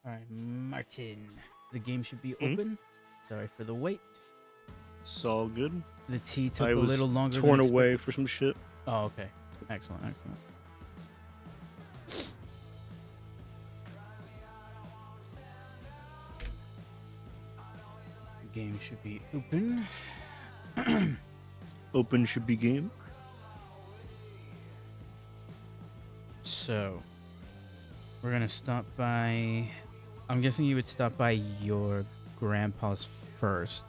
All right, Martin. The game should be Hmm? open. Sorry for the wait. It's all good. The tea took I a was little longer than torn expected. away for some shit. Oh, okay. Excellent, excellent. The game should be open. Open should be game. So, we're gonna stop by. I'm guessing you would stop by your grandpa's first,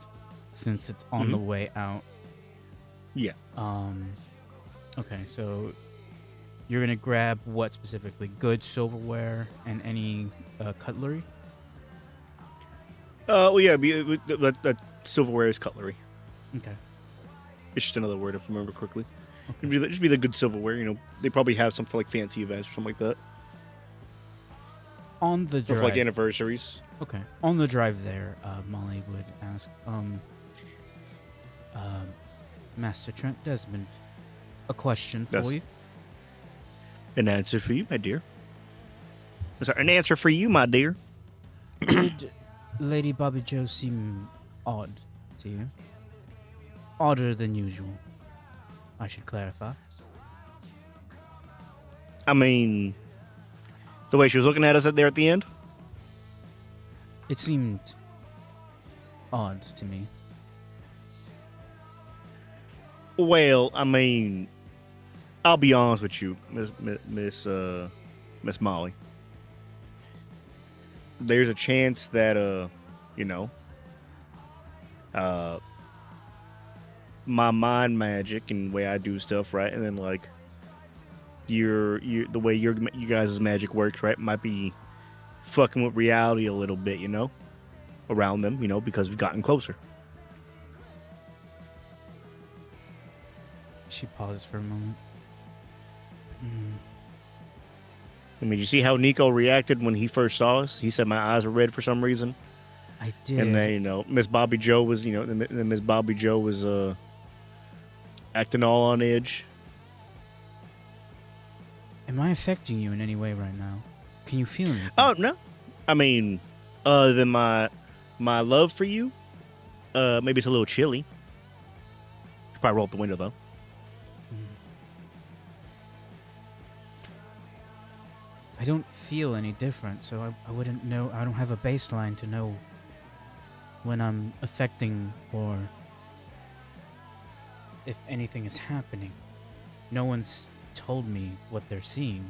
since it's on the way out. Yeah. Okay, so you're gonna grab what specifically? Good silverware and any cutlery. Well, yeah. That silverware is cutlery. Okay. It's just another word if I remember correctly. Okay. Just be the good silverware. You know, they probably have some for like fancy events or something like that. On the Or drive. for like anniversaries. Okay. On the drive there, Molly would ask, Master Trent Desmond, a question for Yes. you. An answer for you, my dear. Sorry, an answer for you, my dear. Did Lady Bobby Joe seem odd to you? Odder than usual, I should clarify. I mean, the way she was looking at us there at the end. It seemed odd to me. Well, I mean, I'll be honest with you, Miss Molly. There's a chance that you know, my mind magic and the way I do stuff, right, and then like the way you guys' magic works, right, might be fucking with reality a little bit, you know, around them, you know, because we've gotten closer. She pauses for a moment. I mean, you see how Nico reacted when he first saw us? He said my eyes were red for some reason. I did. And then, you know, Miss Bobby Joe was, you know, then Miss Bobby Joe was acting all on edge. Am I affecting you in any way right now? Can you feel anything? Oh, no. I mean, other than my love for you, maybe it's a little chilly. Should probably roll up the window, though. I don't feel any different, so I wouldn't know. I don't have a baseline to know when I'm affecting or if anything is happening. No one's told me what they're seeing.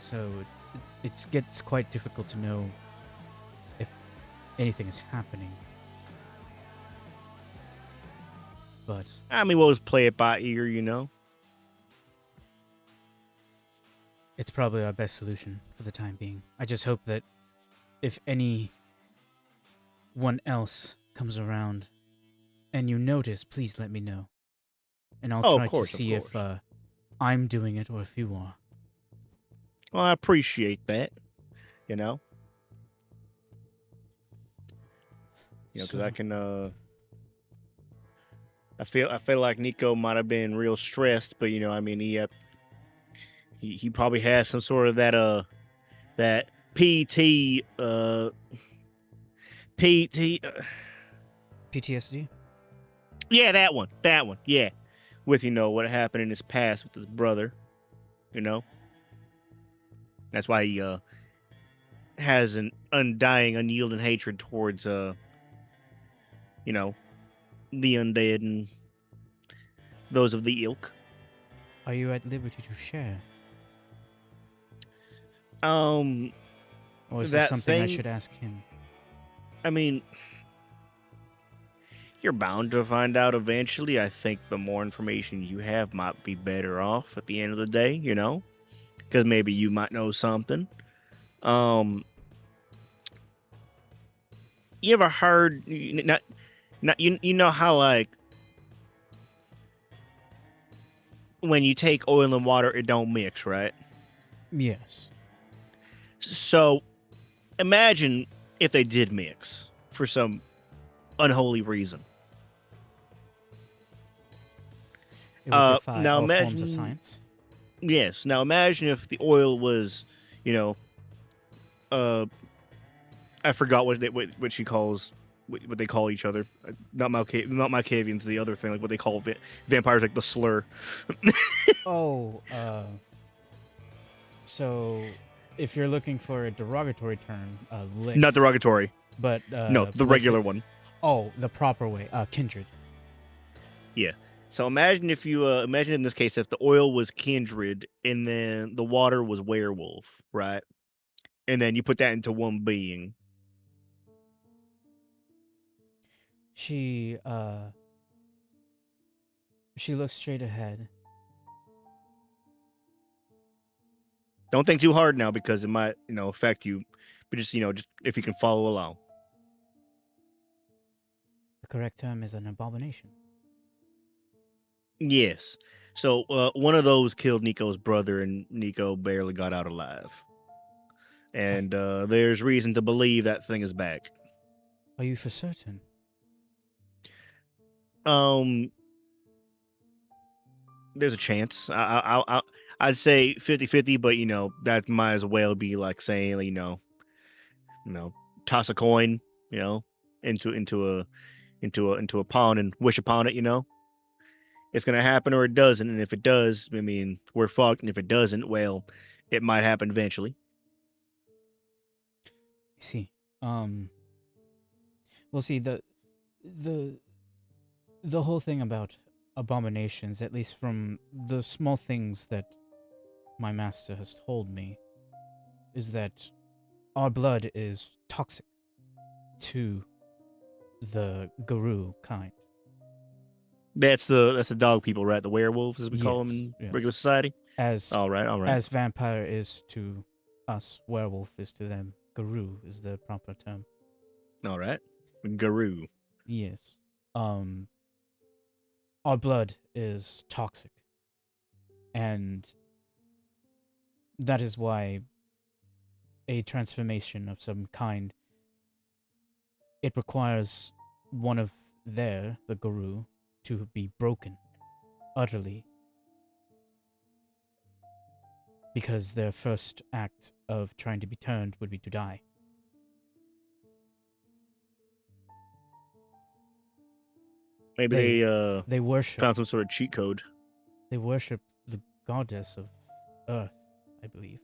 So it gets quite difficult to know if anything is happening. But I mean, we'll just play it by ear, you know? it's probably our best solution for the time being. I just hope that if anyone else comes around and you notice, please let me know. And I'll Oh, try of course, to see if I'm doing it or if you are. Well, I appreciate that, you know? You know, because I can, I feel like Nico might have been real stressed, but, you know, I mean, he probably has some sort of that PT, PTSD? yeah, that one, yeah, with, you know, what happened in his past with his brother, you know, that's why he has an undying, unyielding hatred towards you know, the undead and those of the ilk. Are you at liberty to share? Or Or is this something I should ask him? I mean, you're bound to find out eventually. I think the more information you have might be better off at the end of the day, you know? Because maybe you might know something. You ever heard, you know how, like, when you take oil and water, it don't mix, right? Yes. So imagine if they did mix for some unholy reason. It would defy now all imagine, forms of science. Yes. Now imagine if the oil was, you know, I forgot what she calls what they call each other. Not Malkavians. The other thing, like what they call vampires, like the slur. Oh, so if you're looking for a derogatory term, licks. Not derogatory. But No, the regular one. Oh, the proper way. Kindred. Yeah. So imagine if you imagine in this case if the oil was kindred and then the water was werewolf, right? And then you put that into one being. She looks straight ahead. Don't think too hard now because it might, affect you. But just, just if you can follow along. The correct term is an abomination. Yes. So one of those killed Nico's brother, and Nico barely got out alive. And there's reason to believe that thing is back. Are you for certain? There's a chance. I'd say 50-50, but that might as well be like saying, toss a coin, into a pond and wish upon it, it's gonna happen or it doesn't. And if it does, I mean, we're fucked. And if it doesn't, well, it might happen eventually. I see. We'll see the whole thing about abominations, at least from the small things that my master has told me, is that our blood is toxic to the Guru kind. That's the dog people, right? The werewolves, as we call them in regular society. All right. As vampire is to us, werewolf is to them. Guru is the proper term. All right, Guru. Yes. Our blood is toxic, and that is why a transformation of some kind, it requires one of the Guru, to be broken utterly, because their first act of trying to be turned would be to die. Maybe they worship, found some sort of cheat code. They worship the goddess of Earth, I believe.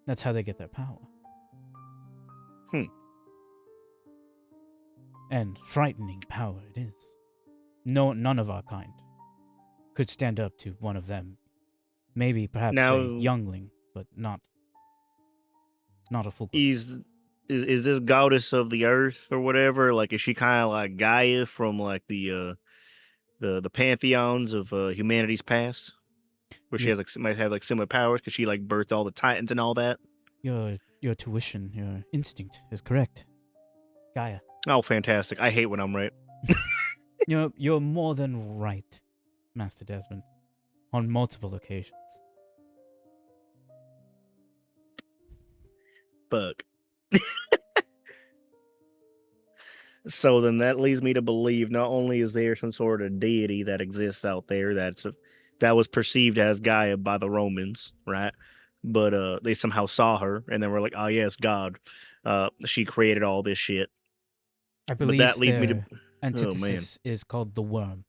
That's how they get their power. And frightening power it is. None of our kind could stand up to one of them. Maybe perhaps a youngling, but not a full. Is this goddess of the earth or whatever? Like, is she kind of like Gaia from like the pantheons of humanity's past, where she might have like similar powers because she like birthed all the titans and all that? Your tuition, your instinct is correct, Gaia. Oh, fantastic! I hate when I'm right. You're more than right, Master Desmond, on multiple occasions. Fuck. So then that leads me to believe not only is there some sort of deity that exists out there that was perceived as Gaia by the Romans, right? But they somehow saw her and then were like, oh yes, God. She created all this shit. I believe that leads me to antithesis is called the worm.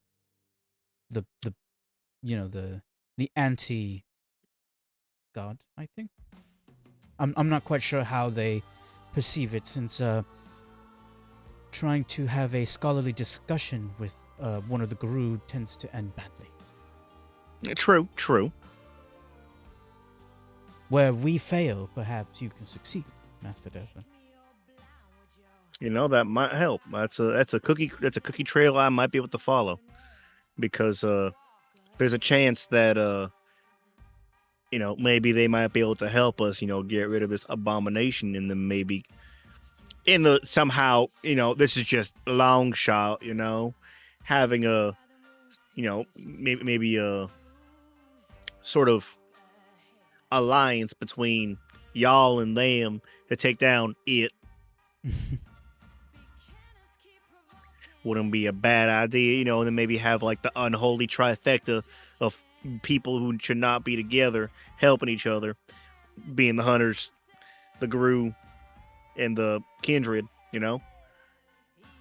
The anti God, I think. I'm not quite sure how they perceive it, since trying to have a scholarly discussion with one of the Guru tends to end badly. True. Where we fail, perhaps you can succeed, Master Desmond. That might help. That's a cookie trail I might be able to follow, because there's a chance that maybe they might be able to help us, get rid of this abomination, and then maybe somehow, this is just a long shot, having a, maybe a sort of alliance between y'all and them to take down it. Wouldn't be a bad idea, and then maybe have like the unholy trifecta of people who should not be together helping each other. being the hunters, the Gru, and the Kindred, you know?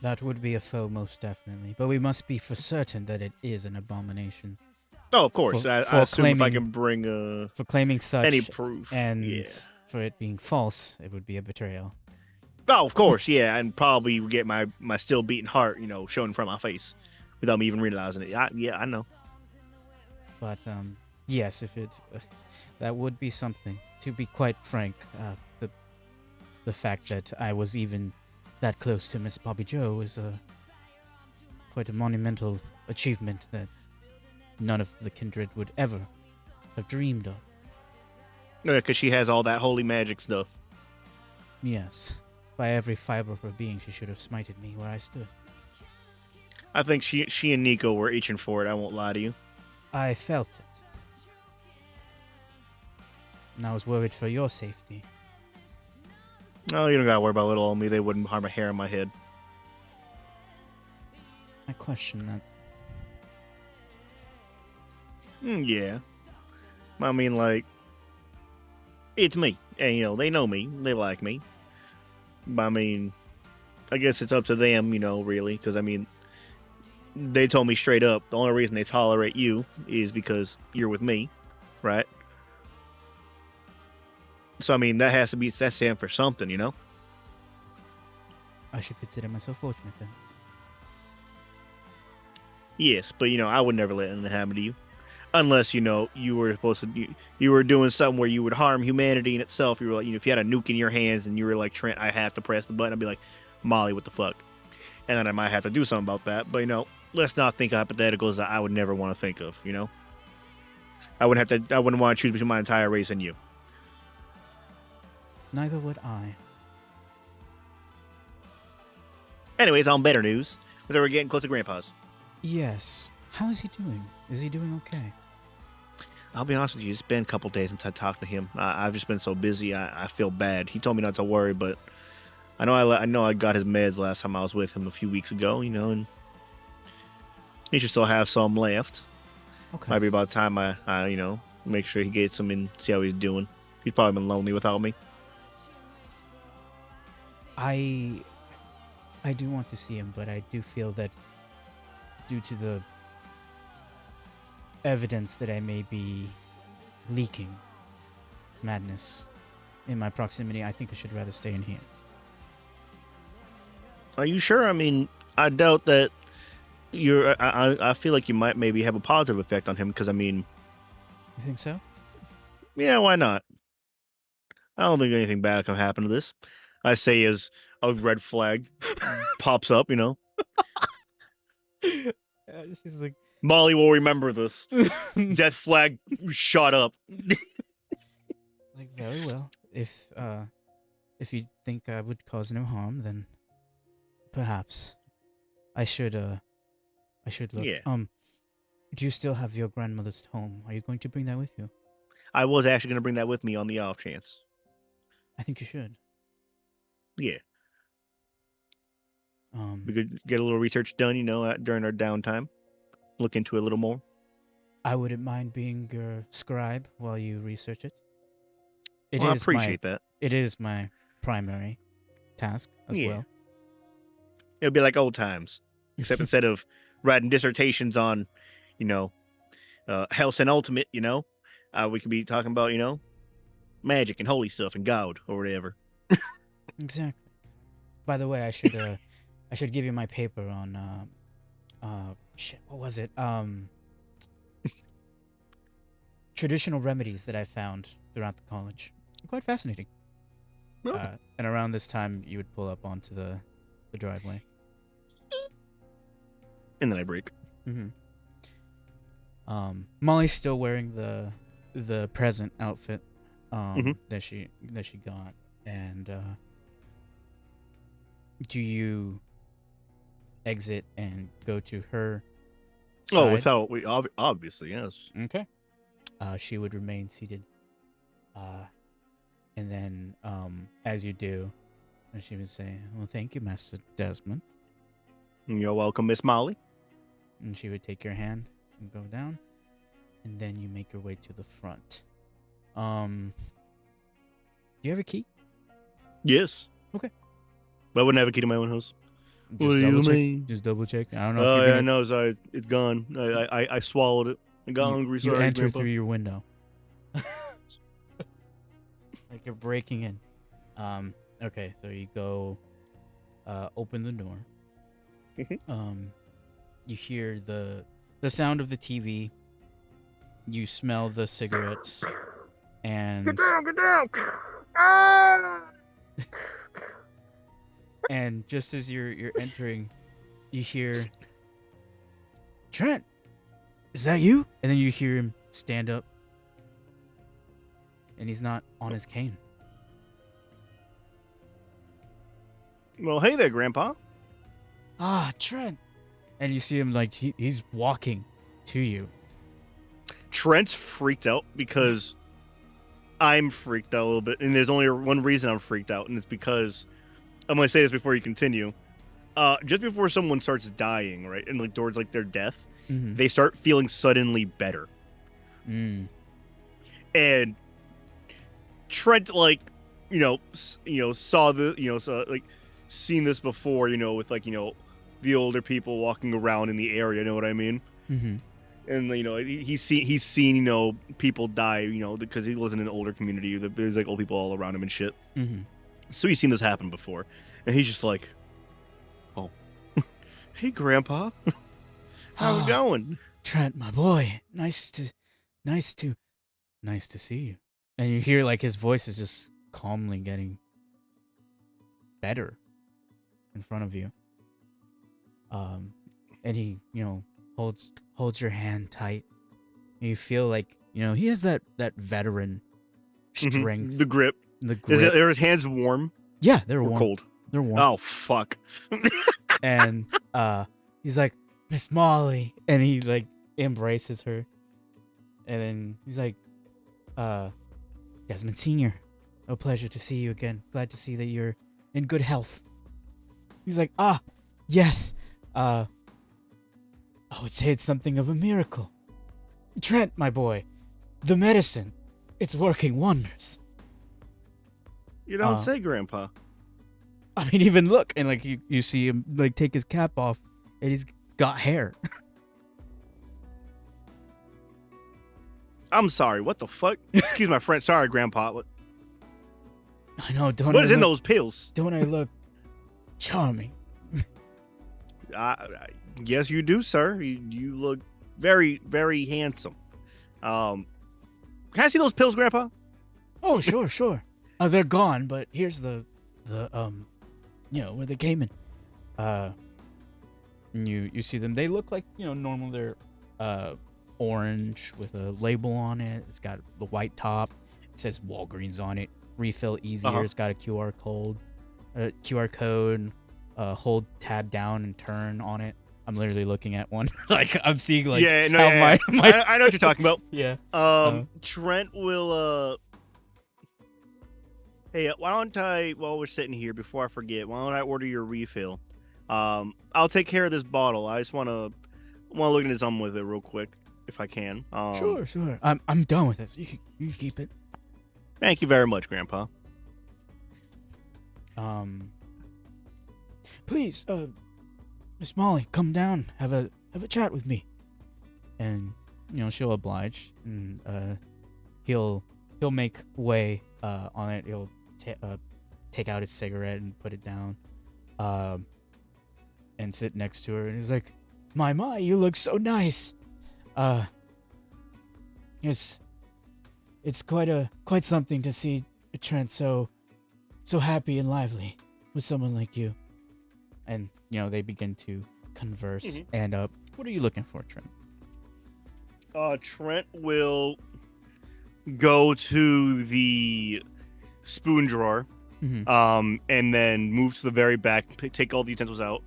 That would be a foe, most definitely. But we must be for certain that it is an abomination. Oh, of course. I For assume if I claiming can bring for claiming any such, proof, and yeah. for it being false, it would be a betrayal. Oh, of course, yeah, and probably get my still beating heart, shown in front of my face, without me even realizing it. I know. But yes, if it that would be something. To be quite frank, the fact that I was even that close to Miss Bobby Joe is quite a monumental achievement that none of the kindred would ever have dreamed of. Because she has all that holy magic stuff. Yes, by every fiber of her being, she should have smited me where I stood. I think she and Nico were itching for it. I won't lie to you. I felt it. And I was worried for your safety. No, you don't gotta worry about little old me. They wouldn't harm a hair on my head. I question that. Yeah. I mean, like, it's me. And, they know me. They like me. But, I mean, I guess it's up to them, really. Because, I mean, they told me straight up the only reason they tolerate you is because you're with me, right? So, I mean, that's standing for something, I should consider myself fortunate then. Yes, but, I would never let anything happen to you. Unless, you were supposed to, you were doing something where you would harm humanity in itself. You were like, if you had a nuke in your hands and you were like, Trent, I have to press the button, I'd be like, Molly, what the fuck? And then I might have to do something about that. But, let's not think of hypotheticals that I would never want to think of, I wouldn't want to choose between my entire race and you. Neither would I. Anyways, on better news, we're getting close to Grandpa's. Yes. How is he doing? Is he doing okay? I'll be honest with you, it's been a couple days since I talked to him. I've just been so busy. I feel bad. He told me not to worry, but I know I got his meds last time I was with him a few weeks ago, and he should still have some left. Okay. Might be about time I make sure he gets some and see how he's doing. He's probably been lonely without me. I do want to see him, but I do feel that due to the evidence that I may be leaking madness in my proximity, I think I should rather stay in here. Are you sure? I mean, I doubt that I feel like you might maybe have a positive effect on him because, I mean... You think so? Yeah, why not? I don't think anything bad can happen to this. I say as a red flag pops up, She's like, Molly will remember this. Death flag shot up. like, very well. If you think I would cause no harm, then perhaps I should look. Yeah. Do you still have your grandmother's home? Are you going to bring that with you? I was actually going to bring that with me on the off chance. I think you should. Yeah. We could get a little research done, during our downtime. Look into it a little more. I wouldn't mind being your scribe while you research it. I appreciate that. It is my primary task as well. It'll be like old times, except instead of writing dissertations on, Hell's and Ultimate, we could be talking about, magic and holy stuff and God or whatever. Exactly. By the way, I should give you my paper on shit. What was it? Traditional remedies that I found throughout the college. Quite fascinating. Oh. And around this time, you would pull up onto the driveway. And then I break. Mm-hmm. Molly's still wearing the present outfit that she got, and do you exit and go to her side? Obviously, yes. Okay. She would remain seated. And then, as you do, she would say, "Well, thank you, Master Desmond." You're welcome, Miss Molly. And she would take your hand and go down, and then you make your way to the front. you have a key? Yes. Okay. But I wouldn't have a key to my own house. Just What do double you check. mean? Just double check. I don't know if Oh you're yeah, gonna. no, sorry, it's gone. I swallowed it. I got hungry. You Sorry, enter Grandpa. through your window. Like you're breaking in. Okay, so you go open the door. You hear the sound of the TV. You smell the cigarettes, and Get down! Ah! and just as you're entering, you hear, Trent, is that you? And then you hear him stand up, and he's not on his cane. Well, hey there, Grandpa. Ah, Trent. And you see him like he's walking to you. Trent's freaked out because I'm freaked out a little bit, and there's only one reason I'm freaked out, and it's because I'm gonna say this before you continue. Just before someone starts dying, right, and like towards like their death, they start feeling suddenly better. And Trent, like, saw the, saw like seen this before, with like the older people walking around in the area. You know what I mean? And he's seen people die, because he lives in an older community. There's like old people all around him and shit. So he's seen this happen before, and he's just like, "Oh, hey, Grandpa, how's it going?" Trent, my boy, nice to see you. And you hear like his voice is just calmly getting better in front of you. And he, holds your hand tight. And you feel like, he has that veteran strength. The grip. Are his hands warm? Yeah, they're or warm. Cold. They're warm. Oh fuck. And he's like, Miss Molly, and he like embraces her. And then he's like, Desmond Senior, a pleasure to see you again. Glad to see that you're in good health. He's like, yes. I would say it's something of a miracle. Trent, my boy, the medicine, it's working wonders. You don't say, Grandpa. I mean, even look, and like you see him like take his cap off, and he's got hair. I'm sorry. What the fuck? Excuse my French. Sorry, Grandpa. What? I know. What is in those pills? Don't I look charming? Yes, you do, sir. You look very, very handsome. Can I see those pills, Grandpa? Oh, sure. They're gone, but here's the where they came in. You see them. They look like normal. They're orange with a label on it. It's got the white top. It says Walgreens on it. Refill easier. It's got a QR code. Hold tab down and turn on it. I'm literally looking at one. Like I'm seeing like I know what you're talking about. Yeah. Trent will hey, why don't I, while we're sitting here, before I forget, why don't I order your refill? I'll take care of this bottle. I just wanna look into something with it real quick, if I can. Sure. I'm done with it. You can keep it. Thank you very much, Grandpa. Please, Miss Molly, come down. Have a chat with me. And she'll oblige, and he'll make way on it. He'll take out his cigarette and put it down, and sit next to her. And he's like, "My, you look so nice. It's quite something to see Trent so happy and lively with someone like you." And they begin to converse. And what are you looking for, Trent? Trent will go to the spoon drawer, and then move to the very back, take all the utensils out,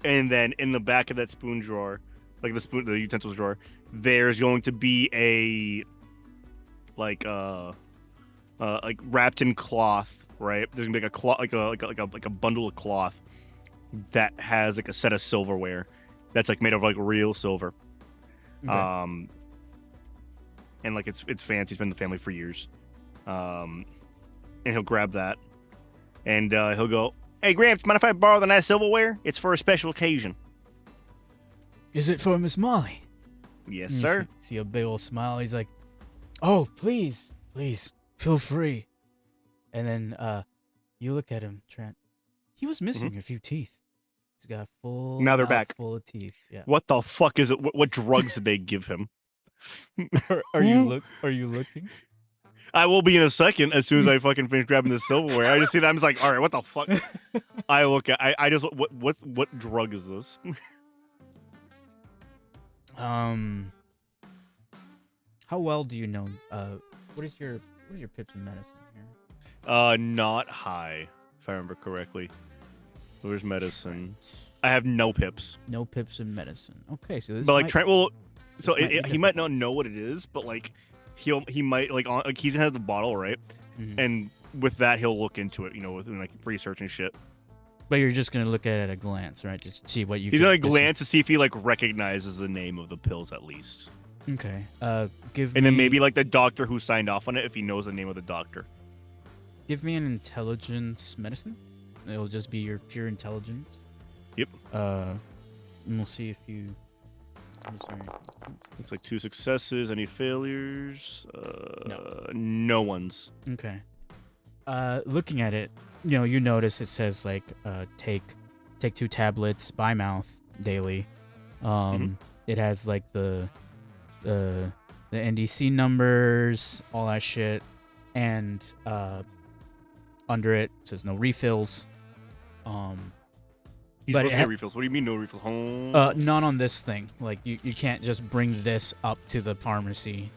and then in the back of that spoon drawer, like the utensils drawer, there's going to be a like wrapped in cloth, right? There's gonna be like a cloth, like a bundle of cloth that has like a set of silverware that's like made of like real silver. Okay. And like it's fancy. It's been in the family for years. and he'll grab that, and he'll go, "Hey, Gramps, mind if I borrow the nice silverware? It's for a special occasion." Is it for Miss Molly? Yes, And you sir. see a big old smile. He's like, "Oh, please, feel free." And then you look at him, Trent. He was missing a few teeth. He's got a full Now they're mouth back. full of teeth. Yeah. What the fuck is it? What drugs did they give him? Are you looking? I will be in a second as soon as I fucking finish grabbing the silverware. I just see that I'm just like, all right, what the fuck? I look at I just what drug is this? How well do you know? What is your pips in medicine here? Not high, if I remember correctly. Where's medicine? I have no pips. No pips in medicine. Okay, so this. But like Trent will, so might be he might not know what it is, but like he might like he's gonna have the bottle, right? And with that he'll look into it, with like research and shit. But you're just gonna look at it at a glance, right? Just see what you. He's gonna glance to see if he like recognizes the name of the pills at least. Okay. Then maybe like the doctor who signed off on it, if he knows the name of the doctor. Give me an intelligence medicine. It'll just be your pure intelligence. Yep. And we'll see if you. It's like 2 successes. Any failures? No ones. Okay. Looking at it, you notice it says like take 2 tablets by mouth daily. It has like the NDC numbers, all that shit, and under it says no refills. He's but supposed to get refills. What do you mean no refills? Not on this thing. Like you can't just bring this up to the pharmacy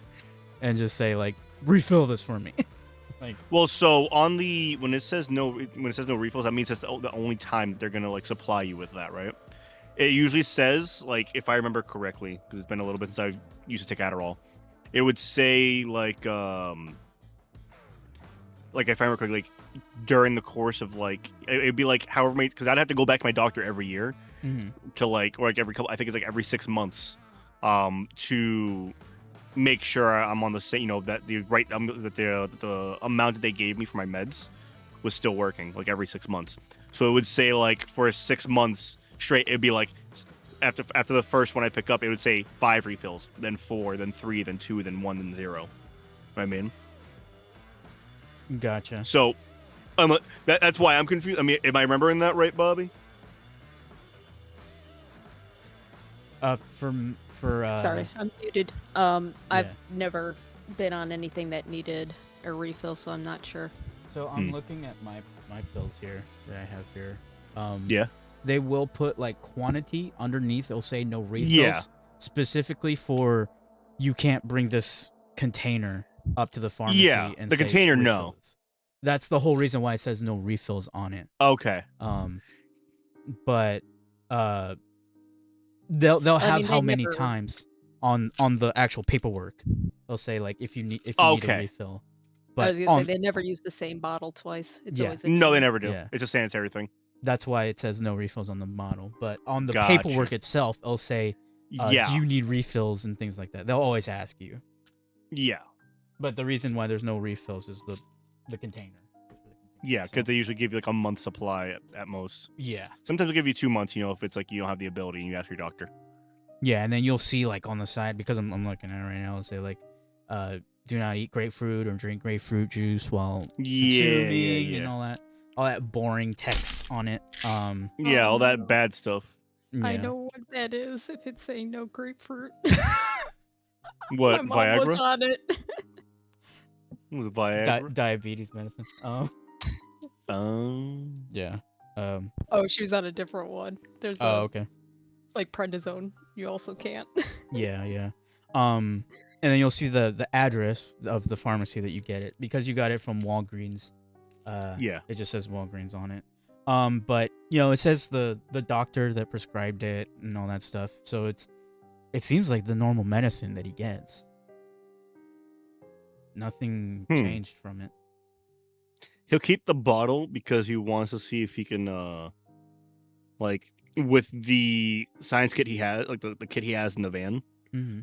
and just say like refill this for me. Like, well, so on when it says no refills, that means that's the only time that they're gonna like supply you with that, right? It usually says, like, if I remember correctly, because it's been a little bit since I used to take Adderall, it would say like if I remember correctly, like during the course of like it'd be like however many, because I'd have to go back to my doctor every year to like, or like every couple, I think it's like every 6 months, to make sure I'm on the same, that the right that the amount that they gave me for my meds was still working, like every 6 months. So it would say like for 6 months straight, it'd be like after the first one I pick up, it would say 5 refills, then 4, then 3, then 2, then 1, then 0. Know what I mean? Gotcha. So that's why I'm confused. I mean, am I remembering that right, Bobby? Sorry, I'm muted. I've never been on anything that needed a refill, so I'm not sure. So I'm looking at my pills here that I have here. Yeah. They will put like quantity underneath. They'll say no refills. Yeah. Specifically for you can't bring this container up to the pharmacy. Yeah. And the say container, refills. no. That's the whole reason why it says no refills on it. Okay. But they'll have how many times on the actual paperwork. They'll say like if you need a refill. But I was gonna say they never use the same bottle twice. It's always no, they never do. Yeah. It's a sanitary thing. That's why it says no refills on the bottle. But on the paperwork itself, it'll say, do you need refills and things like that. They'll always ask you. Yeah. But the reason why there's no refills is the container. Yeah, because they usually give you like a month's supply at most. Yeah. Sometimes they'll give you 2 months, if it's like you don't have the ability and you ask your doctor. Yeah, and then you'll see like on the side, because I'm looking at it right now, it'll say like, do not eat grapefruit or drink grapefruit juice while consuming and all that boring text on it. All that bad stuff. Yeah. I know what that is if it's saying no grapefruit. What, My mom Viagra? was on it. Was it Viagra? Diabetes medicine. Yeah. Oh, she was on a different one. There's okay. Like prednisone. You also can't. Yeah. And then you'll see the address of the pharmacy that you get it, because you got it from Walgreens. It just says Walgreens on it. But it says the doctor that prescribed it and all that stuff. So it seems like the normal medicine that he gets. Nothing changed from it. He'll keep the bottle because he wants to see if he can like with the science kit he has, like the kit he has in the van. Mm-hmm.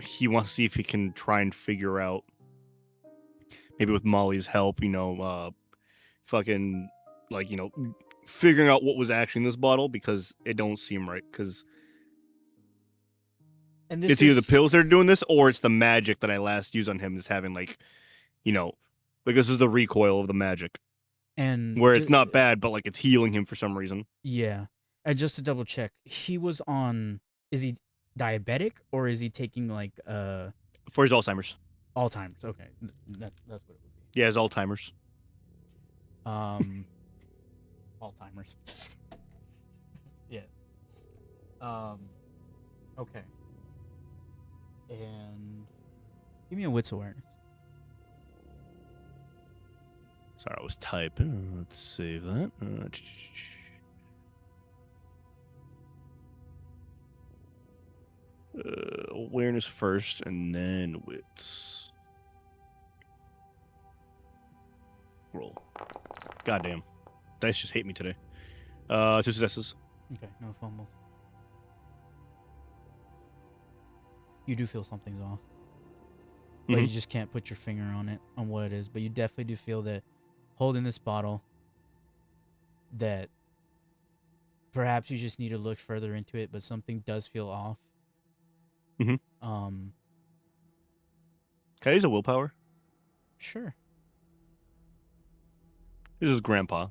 He wants to see if he can try and figure out maybe with Molly's help, fucking like figuring out what was actually in this bottle, because it don't seem right, because it's either the pills that are doing this or it's the magic that I last used on him is having like this is the recoil of the magic, and where it's not bad, but like it's healing him for some reason. Yeah, and just to double check, he was on. Is he diabetic or is he taking like For his Alzheimer's? Alzheimer's. Okay, that's what it would be. Yeah, his Alzheimer's. Alzheimer's. Yeah. Okay. And give me a wits awareness. Sorry, I was typing. Let's save that. Awareness first, and then wits. Roll. Goddamn. Dice just hate me today. 2 successes. Okay, no fumbles. You do feel something's off. But you just can't put your finger on it, on what it is. But you definitely do feel that holding this bottle, that perhaps you just need to look further into it, but something does feel off. Can I use a willpower? Sure. This is Grandpa.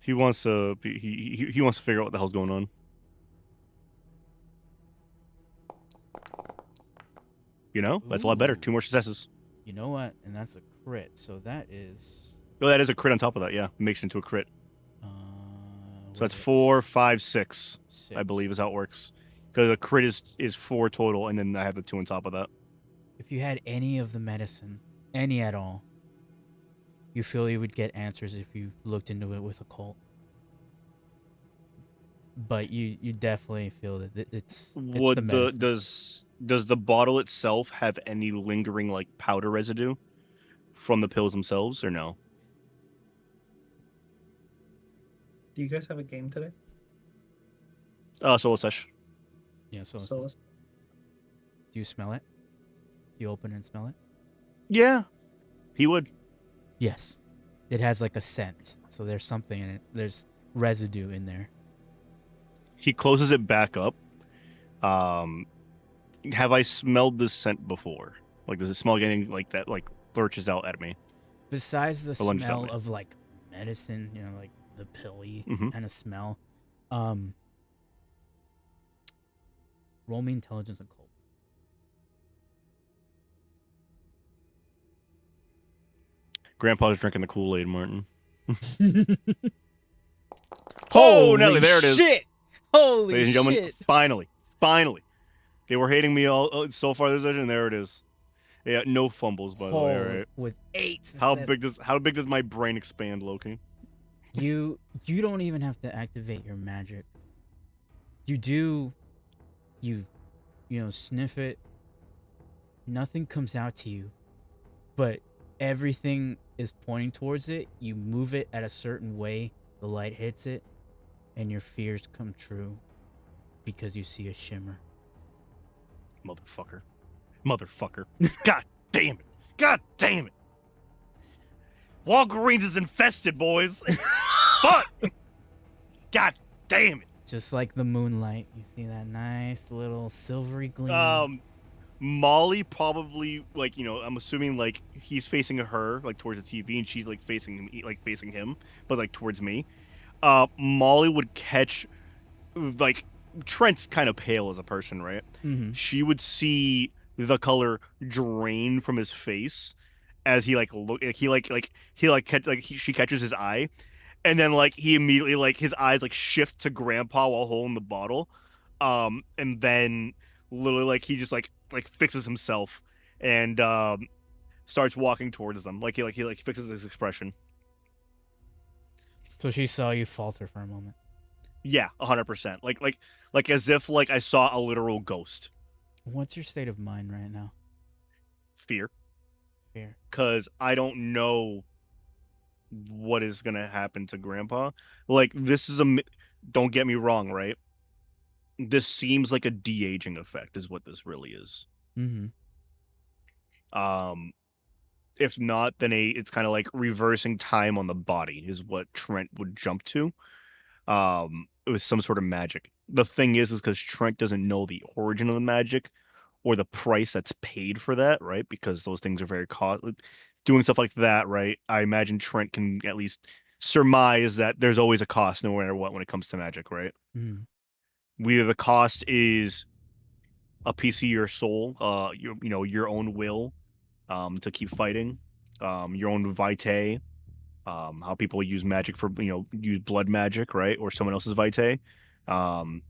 He wants to he wants to figure out what the hell's going on. That's a lot better. 2 more successes. You know what? And that's a crit. So that is. Oh, that is a crit on top of that. Yeah, makes it into a crit. So that's 4, 5, 6. I believe is how it works. Because a crit is 4 total, and then I have the 2 on top of that. If you had any of the medicine, any at all, you feel you would get answers if you looked into it with occult. But you definitely feel that it's the medicine. Does the bottle itself have any lingering like powder residue from the pills themselves, or no? Do you guys have a game today? Solo sesh. Yeah, so Solo. Do you smell it? Do you open and smell it? Yeah, he would. Yes. It has like a scent. So there's something in it. There's residue in there. He closes it back up. Have I smelled this scent before? Like, does it smell getting like that, like lurches out at me? Besides the smell of like medicine, like the pilly kind of smell. Roll me intelligence and cold. Grandpa's drinking the Kool-Aid, Martin. Oh, Nelly, there it is. Shit! Holy Ladies and gentlemen, finally. They were hating me all so far this session, and there it is. Yeah, no fumbles, by the way. All right. With 8. How big does my brain expand, Loki? You don't even have to activate your magic. You do. You sniff it. Nothing comes out to you, but everything is pointing towards it. You move it at a certain way. The light hits it, and your fears come true because you see a shimmer. Motherfucker. God damn it. Walgreens is infested, boys. Fuck. God damn it. Just like the moonlight, you see that nice little silvery gleam. Molly probably, like, I'm assuming like he's facing her like towards the TV, and she's like facing him, but like towards me. Molly would catch, like, Trent's kind of pale as a person, right? Mm-hmm. She would see the color drain from his face as he like look. She catches his eye, and then like he immediately like his eyes like shift to Grandpa while holding the bottle, and then literally like he just like fixes himself and starts walking towards them. He fixes his expression. So she saw you falter for a moment. Yeah, 100%. Like as if like I saw a literal ghost. What's your state of mind right now? Fear. Fear. Because I don't know what is gonna happen to Grandpa. Like, this is don't get me wrong, right? This seems like a de-aging effect is what this really is. Mm-hmm. if not, then it's kind of like reversing time on the body is what Trent would jump to. It was some sort of magic. The thing is because Trent doesn't know the origin of the magic or the price that's paid for that, right? Because those things are very costly. Doing stuff like that, right? I imagine Trent can at least surmise that there's always a cost no matter what when it comes to magic, right? Mm. Whether the cost is a piece of your soul, your own will, to keep fighting, your own vitae, how people use magic for use blood magic, right, or someone else's vitae, um,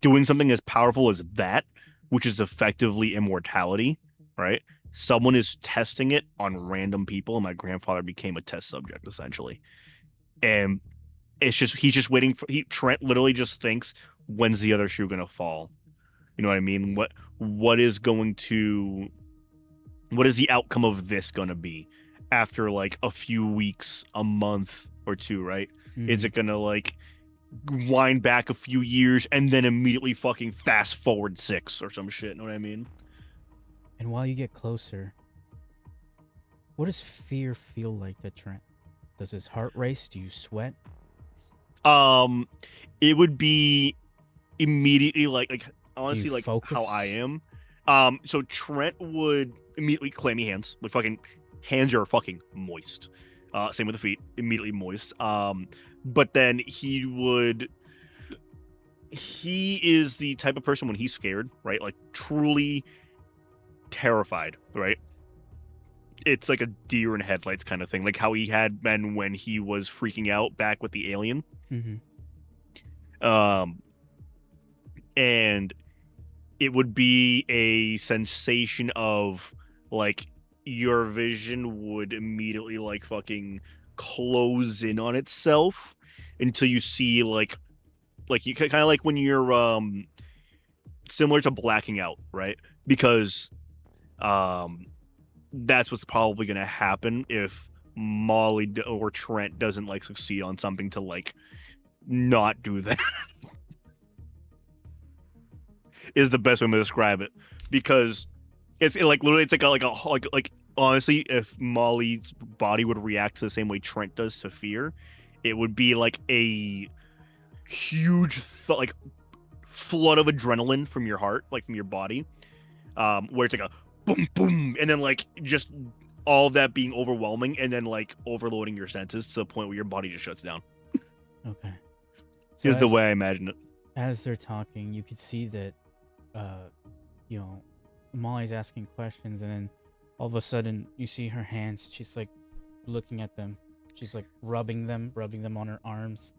doing something as powerful as that, which is effectively immortality, right? Someone is testing it on random people, and my grandfather became a test subject essentially, and he's just waiting for Trent literally just thinks, when's the other shoe gonna fall? You know what I mean? What is going to what is the outcome of this gonna be after like a few weeks, a month or two, right? Is it gonna like wind back a few years and then immediately fucking fast forward 6 or some shit? You know what I mean? And while you get closer, what does fear feel like to Trent? Does his heart race? Do you sweat? It would be immediately like honestly you like how I focus? am. So Trent would immediately clammy hands. Like fucking hands are fucking moist. Same with the feet, immediately moist. But then he is the type of person when he's scared, right? Like truly terrified, right? It's like a deer in headlights kind of thing, like how he had been when he was freaking out back with the alien. Mm-hmm. And it would be a sensation of like your vision would immediately like fucking close in on itself until you see like you kind of like when you're similar to blacking out, right? Because that's what's probably going to happen if Molly or Trent doesn't like succeed on something to like not do that. Is the best way to describe it, because it's like literally it's like honestly, if Molly's body would react to the same way Trent does to fear, it would be like a huge like flood of adrenaline from your heart, like from your body, where it's like a boom boom, and then like just all of that being overwhelming, and then like overloading your senses to the point where your body just shuts down. Okay. Is the way I imagine it. As they're talking, you could see that, Molly's asking questions, and then all of a sudden you see her hands. She's like looking at them. She's like rubbing them on her arms.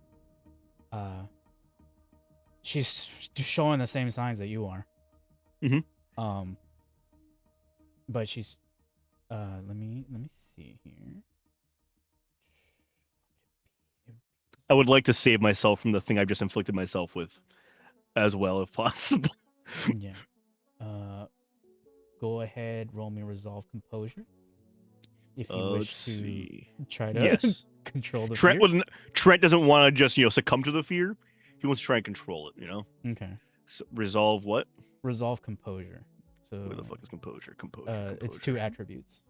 She's showing the same signs that you are. Mm-hmm. But she's, let me see here. I would like to save myself from the thing I've just inflicted myself with, as well, if possible. Yeah. Go ahead, roll me resolve composure. If you wish to try to control the fear. Trent doesn't want to just succumb to the fear. He wants to try and control it. Okay. So resolve what? Resolve composure. So where the fuck is composure? Composure. It's 2 attributes.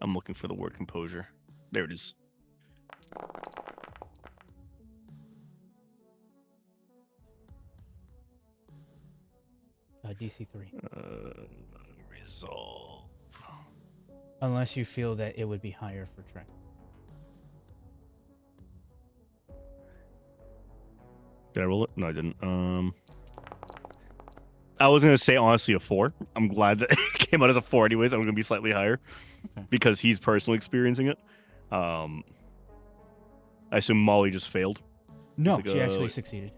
I'm looking for the word composure. There it is. DC 3. Resolve. Unless you feel that it would be higher for Trent. Did I roll it? No, I didn't. I was gonna say honestly a 4. I'm glad that it came out as a 4 anyways. I'm gonna be slightly higher because he's personally experiencing it. I assume Molly just failed. No, she actually succeeded.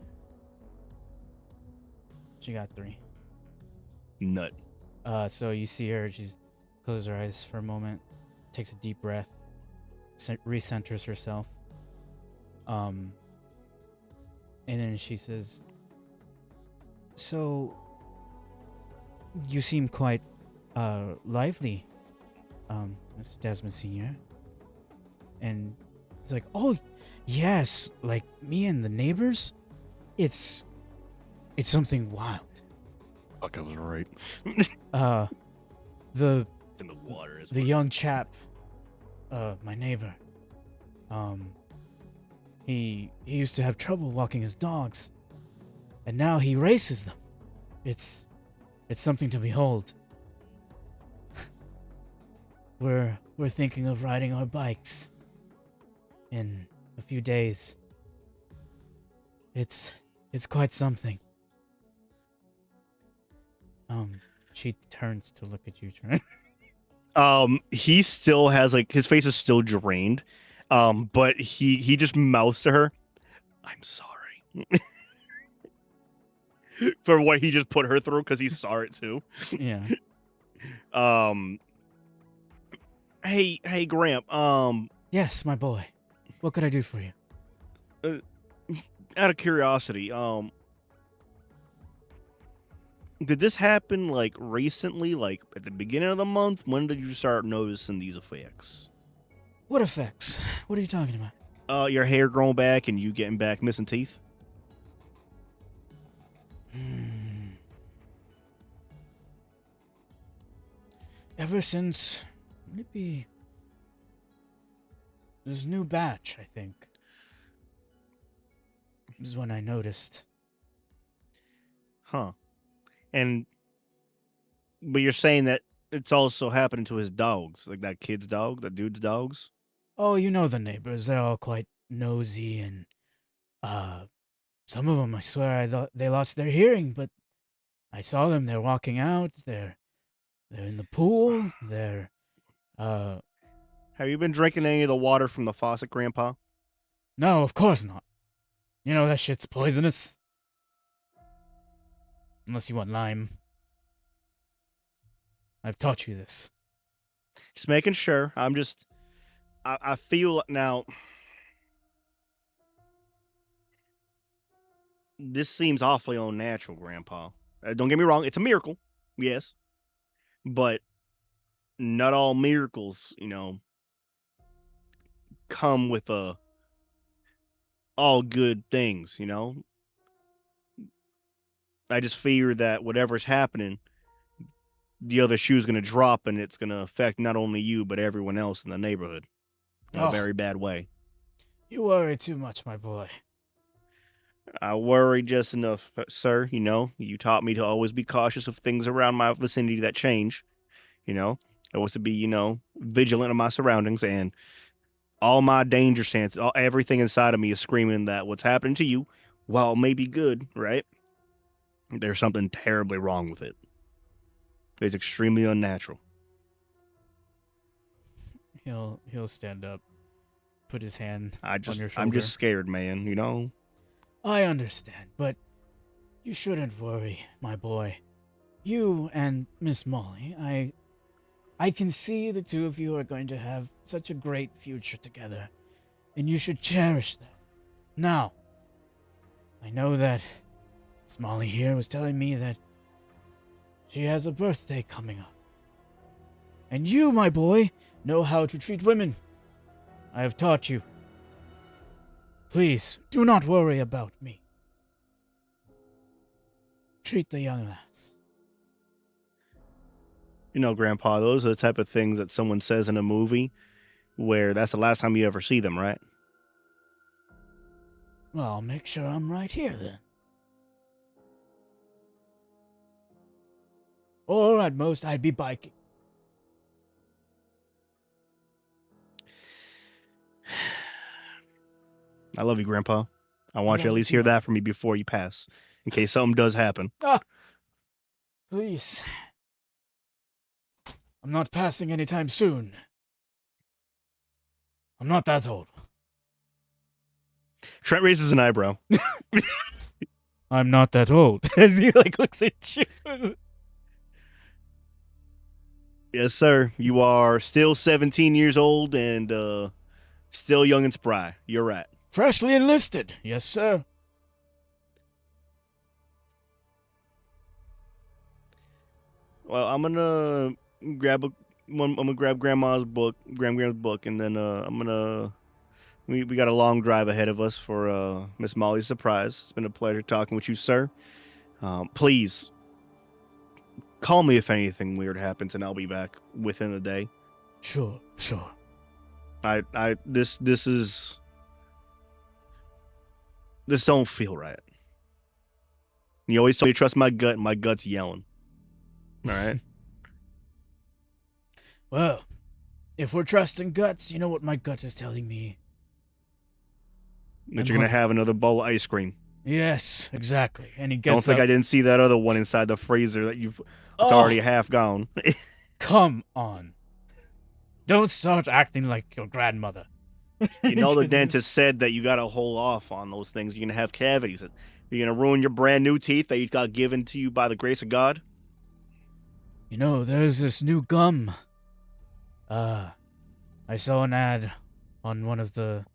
She got 3. Nut. So you see her, she closes her eyes for a moment, takes a deep breath, recenters herself. And then she says, "So, you seem quite lively, Mr. Desmond Sr." And he's like, "Oh, yes, like me and the neighbors, it's something wild." Fuck, I was right. The in the water. The young chap, my neighbor, he used to have trouble walking his dogs, and now he races them. It's something to behold. We're thinking of riding our bikes in a few days. It's quite something. She turns to look at you, Trent. He still has like his face is still drained. But he just mouths to her, "I'm sorry." For what he just put her through, because he saw it too. Yeah. Hey, Gramp. Yes, my boy. What could I do for you? Out of curiosity, did this happen like recently, like at the beginning of the month? When did you start noticing these effects? What effects? What are you talking about? Your hair growing back and you getting back missing teeth. Ever since, would it be this new batch, I think. This is when I noticed. Huh. But you're saying that it's also happening to his dogs, like that kid's dog, that dude's dogs? Oh, you know the neighbors. They're all quite nosy and, some of them, I swear, I thought they lost their hearing, but I saw them. They're walking out. They're in the pool. They're, Have you been drinking any of the water from the faucet, Grandpa? no, of course not. You know that shit's poisonous. Unless you want lime. I've taught you this. Just making sure. I feel now. This seems awfully unnatural, Grandpa. Don't get me wrong. It's a miracle. Yes. But not all miracles, come with all good things, I just fear that whatever's happening, the other shoe's going to drop and it's going to affect not only you, but everyone else in the neighborhood in a very bad way. You worry too much, my boy. I worry just enough, sir. You taught me to always be cautious of things around my vicinity that change. Always to be, vigilant of my surroundings, and all my danger sense, everything inside of me is screaming that what's happening to you, while it may be good, right? There's something terribly wrong with it. It's extremely unnatural. He'll stand up, put his hand on your shoulder. I'm just scared, man, I understand, but you shouldn't worry, my boy. You and Miss Molly, I can see the two of you are going to have such a great future together, and you should cherish that. Now, I know that Miss Molly here was telling me that she has a birthday coming up. And you, my boy, know how to treat women. I have taught you. Please, do not worry about me. Treat the young lass. Grandpa, those are the type of things that someone says in a movie where that's the last time you ever see them, right? Well, I'll make sure I'm right here then. Or at most, I'd be biking. I love you, Grandpa. I want you to at least hear that from me before you pass, in case something does happen. Please. I'm not passing anytime soon. I'm not that old. Trent raises an eyebrow. I'm not that old. As he looks at you. Yes, sir. You are still 17 years old and still young and spry. You're right. Freshly enlisted. Yes, sir. Well, I'm gonna grab Grandma's book, Grandma's book, and then we got a long drive ahead of us for Miss Molly's surprise. It's been a pleasure talking with you, sir. Please Call me if anything weird happens, and I'll be back within a day. Sure. This don't feel right. You always told me to trust my gut, and my gut's yelling. All right. Well, if we're trusting guts, you know what my gut is telling me. That you're gonna have another bowl of ice cream. Yes, exactly. And he gets Don't think up. I didn't see that other one inside the freezer that it's Oh, already half gone. come on. Don't start acting like your grandmother. You know the dentist said that you gotta hold off on those things. You're gonna have cavities. You're gonna ruin your brand new teeth that you got given to you by the grace of God. You know, there's this new gum. I saw an ad on one of the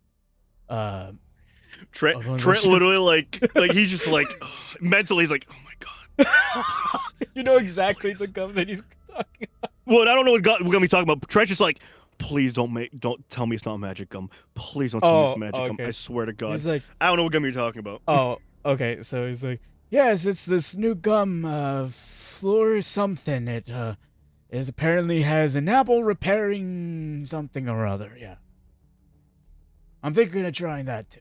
Trent one of those- literally like he's just like mentally he's like, oh my God. You know exactly the gum that he's talking about. Well, I don't know what we're gonna be talking about. Trent's just like, please don't tell me it's not magic gum. Please don't tell me it's magic gum. I swear to God. He's like, I don't know what gum you're talking about. oh, okay. So he's like, yes, it's this new gum, Floor something. It is apparently has an apple repairing something or other. Yeah, I'm thinking of trying that too.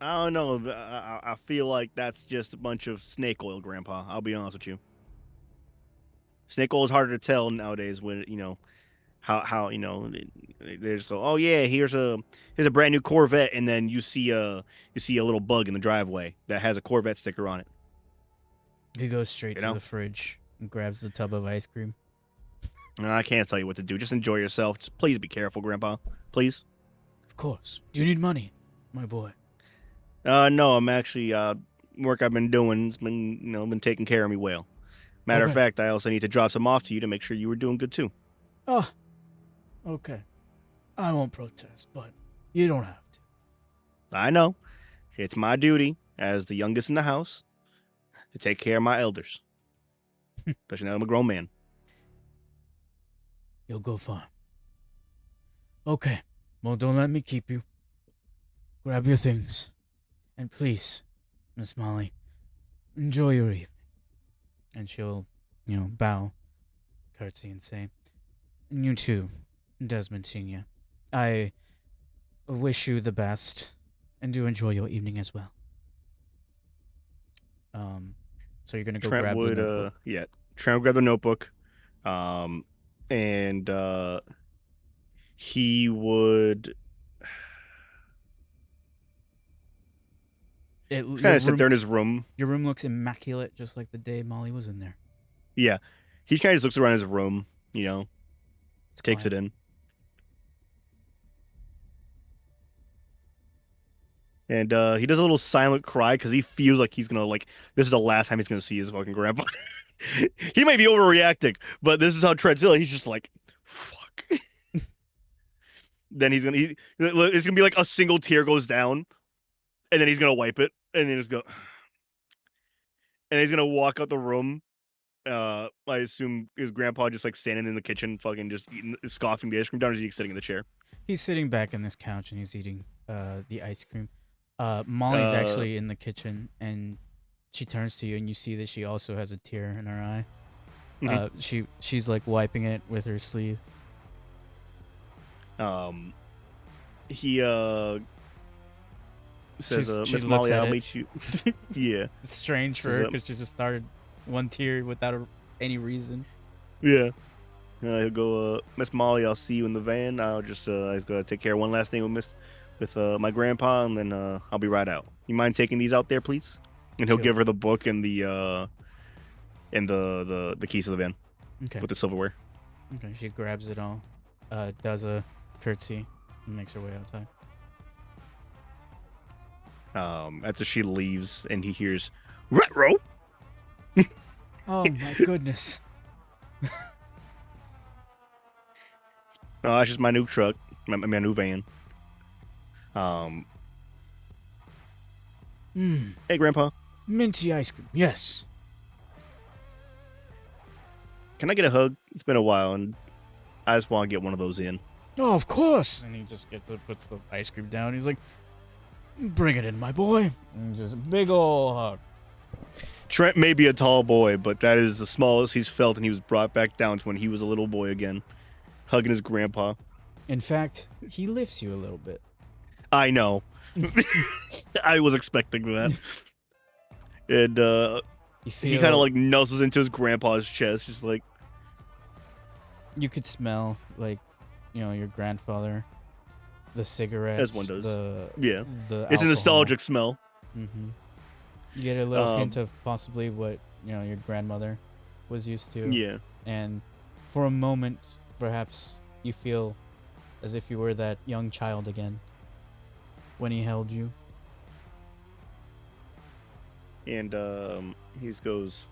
I don't know. I feel like that's just a bunch of snake oil, Grandpa. I'll be honest with you. Snake oil is harder to tell nowadays when how they just go, oh yeah, here's a brand new Corvette, and then you see a little bug in the driveway that has a Corvette sticker on it. He goes straight to the fridge and grabs the tub of ice cream. And I can't tell you what to do. Just enjoy yourself. Just please be careful, Grandpa. Please. Of course. Do you need money, my boy? No, I'm actually work I've been doing has been taking care of me well. Matter of fact, I also need to drop some off to you to make sure you were doing good too. Oh, okay. I won't protest, but you don't have to. I know. It's my duty as the youngest in the house to take care of my elders. Especially now I'm a grown man. You'll go far. Okay. Well, don't let me keep you. Grab your things. And please, Miss Molly, enjoy your evening. And she'll, bow, curtsy, and say, and you too, Desmond Sr. I wish you the best, and do enjoy your evening as well. So you're gonna go grab the notebook. Trent would grab the notebook, and he would kind of sit there in his room. Your room looks immaculate, just like the day Molly was in there. Yeah, he kind of just looks around his room, takes it in. And he does a little silent cry because he feels like he's gonna this is the last time he's gonna see his fucking grandpa. He may be overreacting, but this is how Trent's feeling. He's just like, fuck. Then it's gonna be like a single tear goes down, and then he's gonna wipe it, and then just go, and he's gonna walk out the room. I assume his grandpa just standing in the kitchen, fucking just scoffing the ice cream down, or is he sitting in the chair? He's sitting back in this couch and he's eating the ice cream. Molly's actually in the kitchen, and she turns to you, and you see that she also has a tear in her eye. Mm-hmm. She's wiping it with her sleeve. He says, she Miss Molly, I'll it. meet you. Yeah. It's strange for her because she just started one tear without any reason. Yeah. He'll go, Miss Molly, I'll see you in the van. I'll just I just gotta take care of one last thing with my grandpa, and then I'll be right out. You mind taking these out there, please? And he'll give her the book and the keys to the van. Okay. With the silverware. Okay, she grabs it all, does a curtsy, and makes her way outside. After she leaves, and he hears retro. Oh my goodness. Oh, that's just my new truck, my new van. Hey, Grandpa. Minty ice cream, yes. Can I get a hug? It's been a while, and I just want to get one of those in. Oh, of course. And he just puts the ice cream down. He's like, bring it in, my boy. And just a big ol' hug. Trent may be a tall boy, but that is the smallest he's felt, and he was brought back down to when he was a little boy again, hugging his grandpa. In fact, he lifts you a little bit. I know. I was expecting that. And he kind of like nuzzles into his grandpa's chest, just like. You could smell, like, your grandfather, the cigarettes, As one does. the It's alcohol. a nostalgic smell. Mm-hmm. You get a little hint of possibly what your grandmother was used to. Yeah. And for a moment, perhaps you feel as if you were that young child again when he held you. And he goes,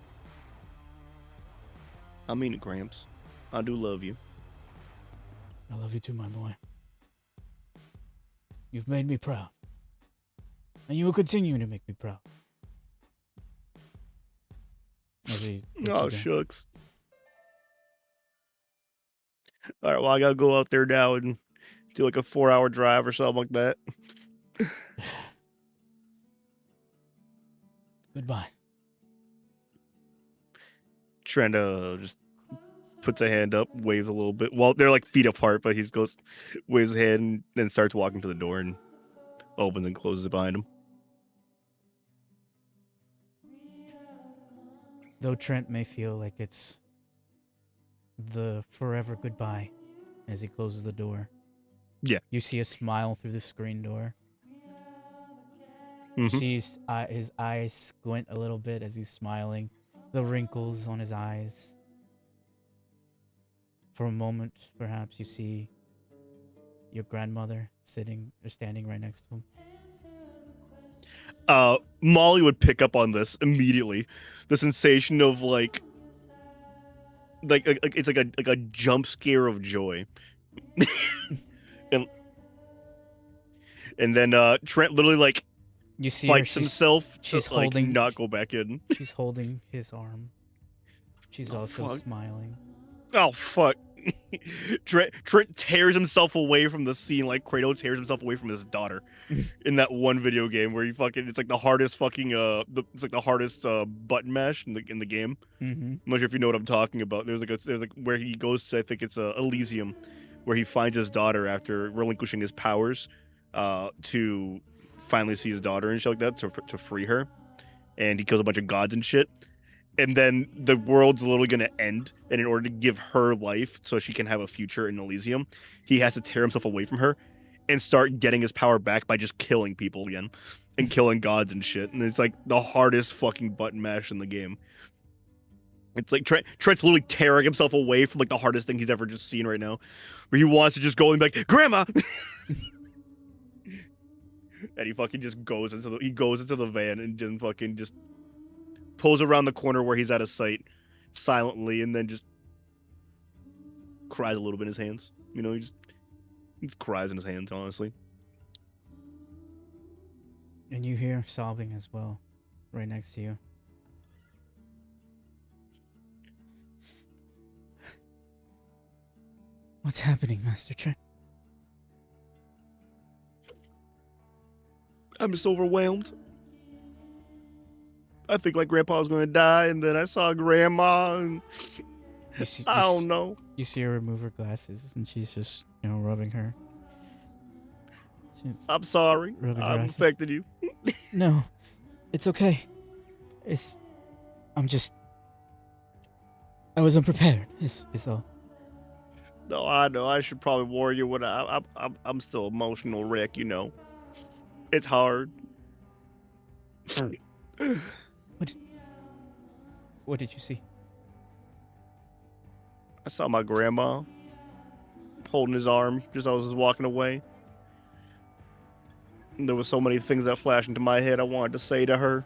I mean it, Gramps. I do love you. I love you too, my boy. You've made me proud. And you will continue to make me proud. Oh, shucks. All right, well, I gotta go out there now and do like a 4-hour drive or something like that. Goodbye. Trent just puts a hand up, waves a little bit. Well, they're like feet apart, but he goes, waves his hand, and then starts walking to the door and opens and closes it behind him. Though Trent may feel like it's the forever goodbye as he closes the door. Yeah. You see a smile through the screen door. Mm-hmm. Sees his eyes squint a little bit as he's smiling. The wrinkles on his eyes. For a moment, perhaps you see your grandmother sitting or standing right next to him. Molly would pick up on this immediately. The sensation of like it's like a jump scare of joy. and then Trent literally like you see fights her, himself she's to like holding, not go back in. She's holding his arm. She's also smiling. Oh fuck. Trent tears himself away from the scene like Kratos tears himself away from his daughter in that one video game where it's like the hardest fucking it's like the hardest button mash in the game. Mm-hmm. I'm not sure if you know what I'm talking about. There's like where he goes to, I think it's Elysium, where he finds his daughter after relinquishing his powers to finally see his daughter and shit like that to free her, and he kills a bunch of gods and shit. And then the world's literally going to end. And in order to give her life so she can have a future in Elysium, he has to tear himself away from her and start getting his power back by just killing people again and killing gods and shit. And it's like the hardest fucking button mash in the game. It's like Trent's literally tearing himself away from like the hardest thing he's ever just seen right now, where he wants to just go and be like, Grandma! And he fucking just goes into the van and then fucking just pulls around the corner where he's out of sight silently, and then just cries a little bit in his hands. He just cries in his hands, honestly. And you hear sobbing as well, right next to you. What's happening, Master Trent? I'm just overwhelmed. I think my grandpa was going to die, and then I saw grandma, and I don't know. You see her remove her glasses, and she's just, rubbing her. I'm sorry. I've affected you. No, it's okay. I was unprepared. It's all. No, I know. I should probably warn you when I'm still emotional wreck. It's hard. What did you see? I saw my grandma holding his arm just as I was walking away. And there were so many things that flashed into my head I wanted to say to her.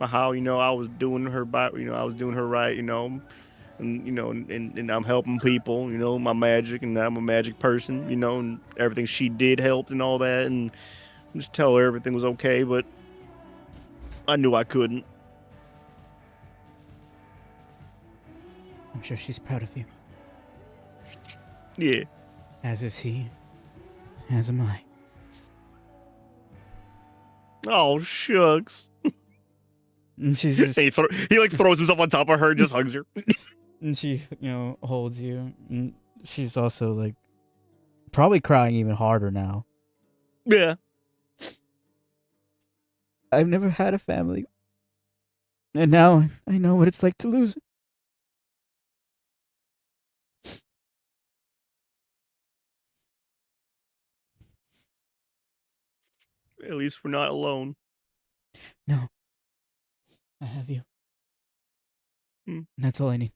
How, I was doing her I was doing her right, and I'm helping people, my magic, and I'm a magic person, and everything she did helped and all that, and just tell her everything was okay, but I knew I couldn't. I'm sure she's proud of you. Yeah. As is he. As am I. Oh, shucks. And she's just, he like throws himself on top of her and just hugs her. and she, holds you. And she's also like, probably crying even harder now. Yeah. I've never had a family. And now I know what it's like to lose it. At least we're not alone. No. I have you. Hmm. That's all I need.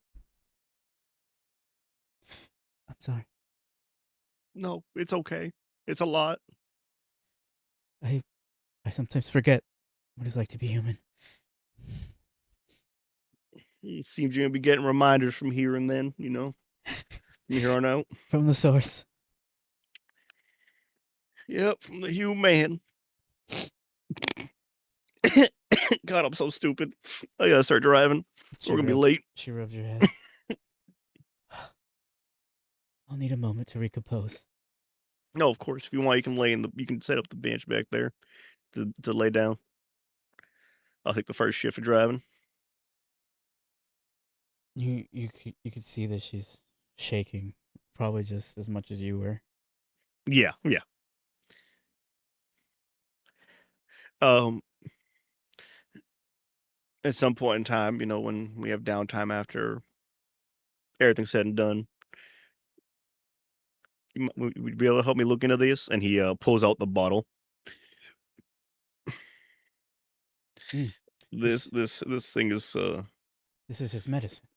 I'm sorry. No, it's okay. It's a lot. I sometimes forget what it's like to be human. It seems you're gonna be getting reminders from here and then, from here on out. From the source. Yep, from the human. God, I'm so stupid. I gotta start driving. We're gonna be late. She rubs your head. I'll need a moment to recompose. No, of course. If you want, you can set up the bench back there to lay down. I'll take the first shift of driving. You could see that she's shaking, probably just as much as you were. Yeah. Um, at some point in time, when we have downtime after everything's said and done, would you be able to help me look into this? And he pulls out the bottle. This thing is This is his medicine.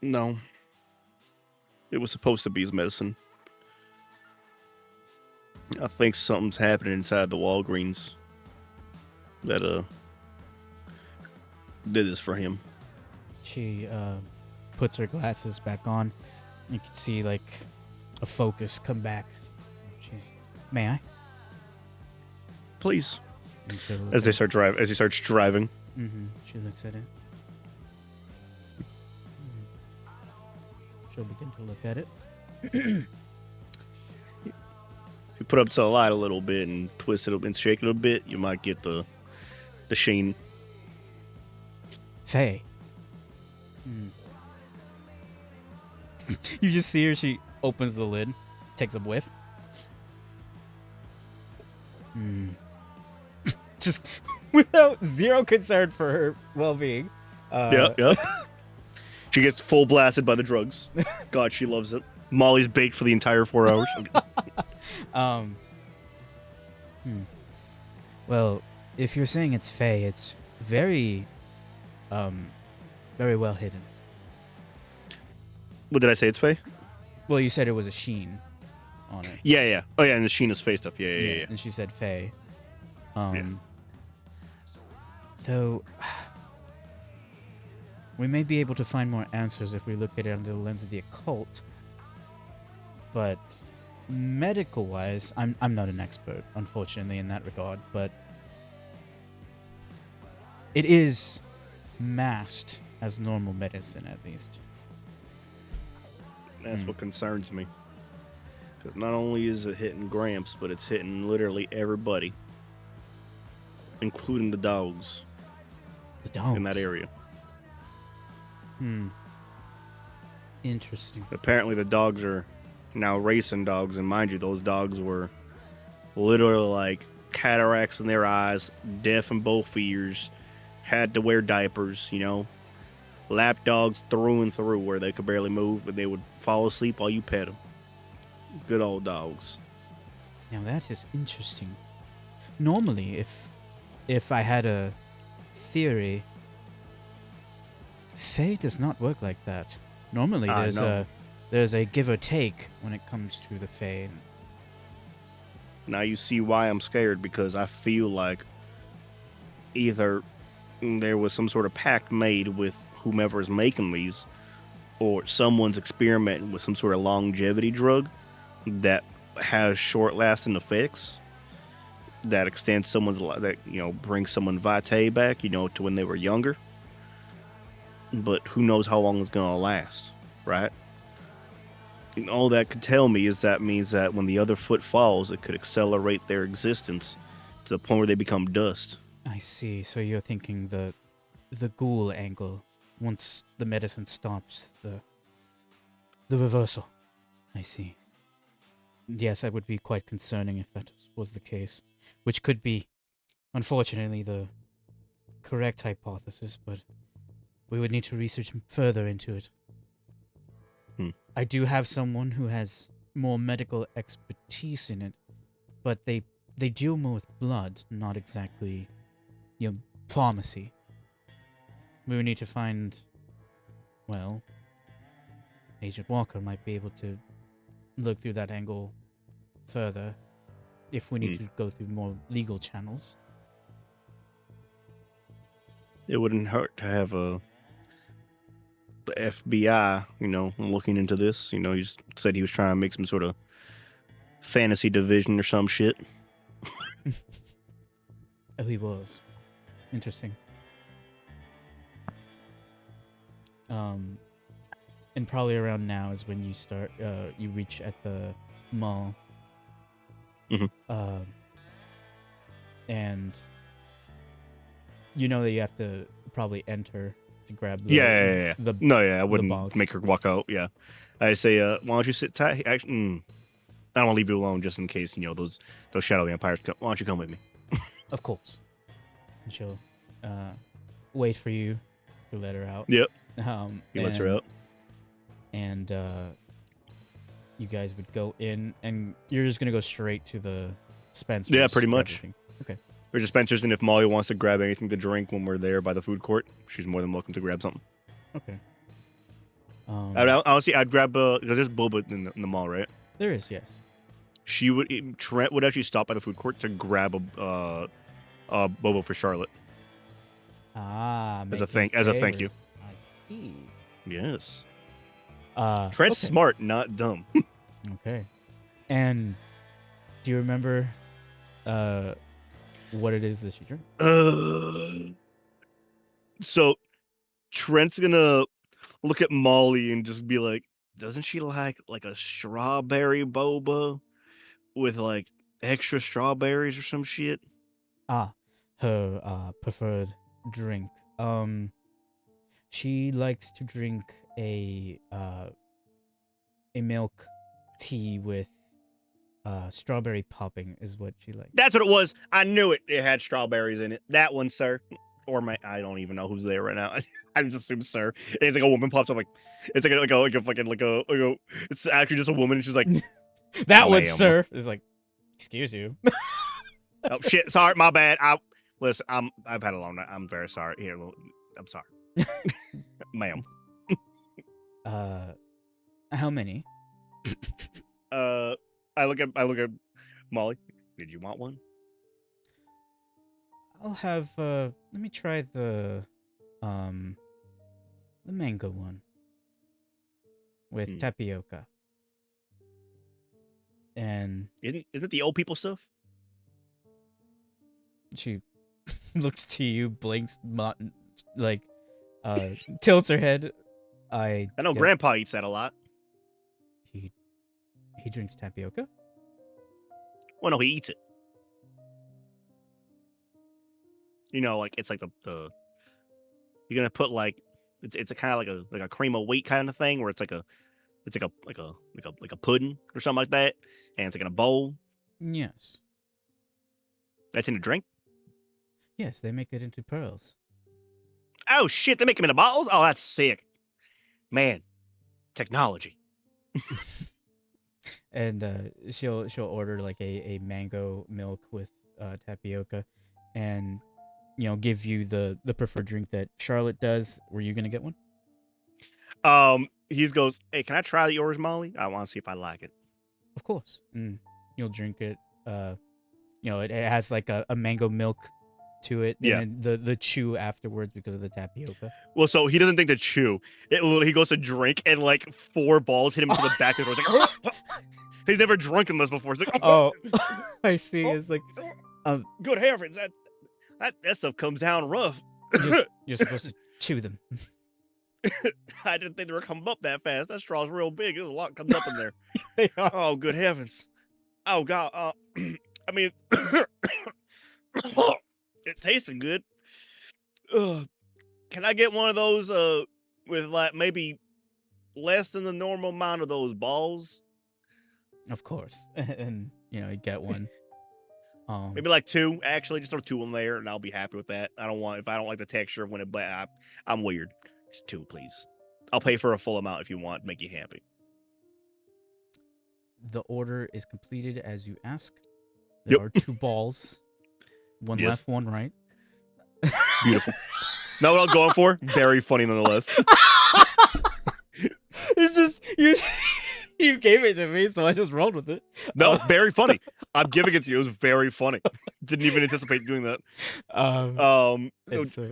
No. It was supposed to be his medicine. I think something's happening inside the Walgreens that did this for him. She puts her glasses back on. You can see like a focus come back. May I? Please. As he starts driving. Mm-hmm. She looks at it. She'll begin to look at it. If you put up to the light a little bit and twist it and shake it a bit, you might get the sheen. Faye. You just see her. She opens the lid, takes a whiff. Just without zero concern for her well-being. Yep. She gets full blasted by the drugs. God, she loves it. Molly's baked for the entire 4 hours. Well, if you're saying it's Faye, it's very, very well hidden. What did I say? It's Faye? Well, you said it was a sheen on it. Yeah. Oh, yeah, and the Sheena's Faye stuff. Yeah. And she said Faye. Though, we may be able to find more answers if we look at it under the lens of the occult. But medical-wise, I'm not an expert, unfortunately, in that regard. But it is masked as normal medicine, at least. That's what concerns me. Because not only is it hitting Gramps, but it's hitting literally everybody, including the dogs. The dogs? In that area. Interesting. Apparently the dogs are now racing dogs, and mind you, those dogs were literally like cataracts in their eyes, deaf in both ears, had to wear diapers, lap dogs through and through, where they could barely move, but they would fall asleep while you pet them. Good old dogs. Now that is interesting. Normally, if I had a theory, Fae does not work like that. Normally, there's a give or take when it comes to the Fae. Now you see why I'm scared, because I feel like either there was some sort of pact made with whomever is making these, or someone's experimenting with some sort of longevity drug that has short-lasting effects that extends someone's life, that brings someone vitae back, to when they were younger. But who knows how long it's gonna last, right? And all that could tell me is that means that when the other foot falls, it could accelerate their existence to the point where they become dust. I see. So you're thinking the ghoul angle. Once the medicine stops, the reversal. I see. Yes, that would be quite concerning if that was the case, which could be, unfortunately, the correct hypothesis, but we would need to research further into it. I do have someone who has more medical expertise in it, but they deal more with blood, not exactly, pharmacy. We would need to find, well, Agent Walker might be able to look through that angle further if we need to go through more legal channels. It wouldn't hurt to have the FBI, looking into this. He just said he was trying to make some sort of fantasy division or some shit. Oh, he was. Interesting. And probably around now is when you start, you reach at the mall. And you know that you have to probably enter to grab the I wouldn't make her walk out. Yeah, I say, why don't you sit tight? Actually, I don't want to leave you alone just in case those shadow vampires come. Why don't you come with me? Of course. And she'll wait for you to let her out. Yep. He lets her out. And you guys would go in, and you're just gonna go straight to the Spencer's. Yeah, pretty much. Everything. Okay. There's a Spencer's, and if Molly wants to grab anything to drink when we're there by the food court, she's more than welcome to grab something. Okay. Honestly, I'd grab because there's boba in the mall, right? There is, yes. Trent would actually stop by the food court to grab a boba for Charlotte. As a thank you. I see. Yes. Trent's smart, not dumb. Okay. And do you remember what it is that you drink? So Trent's gonna look at Molly and just be like, doesn't she like a strawberry boba with like extra strawberries or some shit? Her preferred drink. She likes to drink a milk tea with strawberry popping is what she likes. That's what it was. I knew it. It had strawberries in it. That one, sir. Or I don't even know who's there right now. I just assume sir. It's like a woman pops up like it's it's actually just a woman and she's like that one, sir. It's like, excuse you. Oh shit, sorry, my bad. I've had a long night. I'm very sorry. Here, I'm sorry. Ma'am. How many? I look at Molly. Did you want one? I'll have let me try the mango one with tapioca. And isn't it the old people stuff? She looks to you, blinks, like tilts her head. I know Grandpa eats that a lot. He drinks tapioca? Well, no, he eats it. Like it's like the you're gonna put like it's a kind of like a cream of wheat kind of thing where it's like a pudding or something like that, and it's like in a bowl. Yes. That's in a drink. Yes, they make it into pearls. Oh shit! They make them into bottles. Oh, that's sick, man. Technology. And she'll order like a mango milk with tapioca, and give you the preferred drink that Charlotte does. Were you gonna get one? He goes, hey, can I try yours, Molly? I want to see if I like it. Of course. You'll drink it. It has like a mango milk to it, and then the chew afterwards because of the tapioca. Well, so he doesn't think to chew. He goes to drink, and like 4 balls hit him to the back of the throat. It's like, he's never drunken this before. It's like, oh, I see. It's like, good heavens, that stuff comes down rough. You're supposed to chew them. I didn't think they were coming up that fast. That straw's real big. There's a lot comes up in there. They are. Oh, good heavens. Oh God. I mean, It tasted good. Ugh. Can I get one of those with like maybe less than the normal amount of those balls? Of course. And you get one. Maybe like 2. Actually, just throw 2 in there, and I'll be happy with that. If I don't like the texture of when it, but I'm weird. Just 2, please. I'll pay for a full amount if you want to make you happy. The order is completed as you ask. Yep. There are 2 balls. One Yes. left, one right. Beautiful. Know what I'm going for? Very funny nonetheless. It's just you gave it to me, so I just rolled with it. No, very funny. I'm giving it to you. It was very funny. Didn't even anticipate doing that.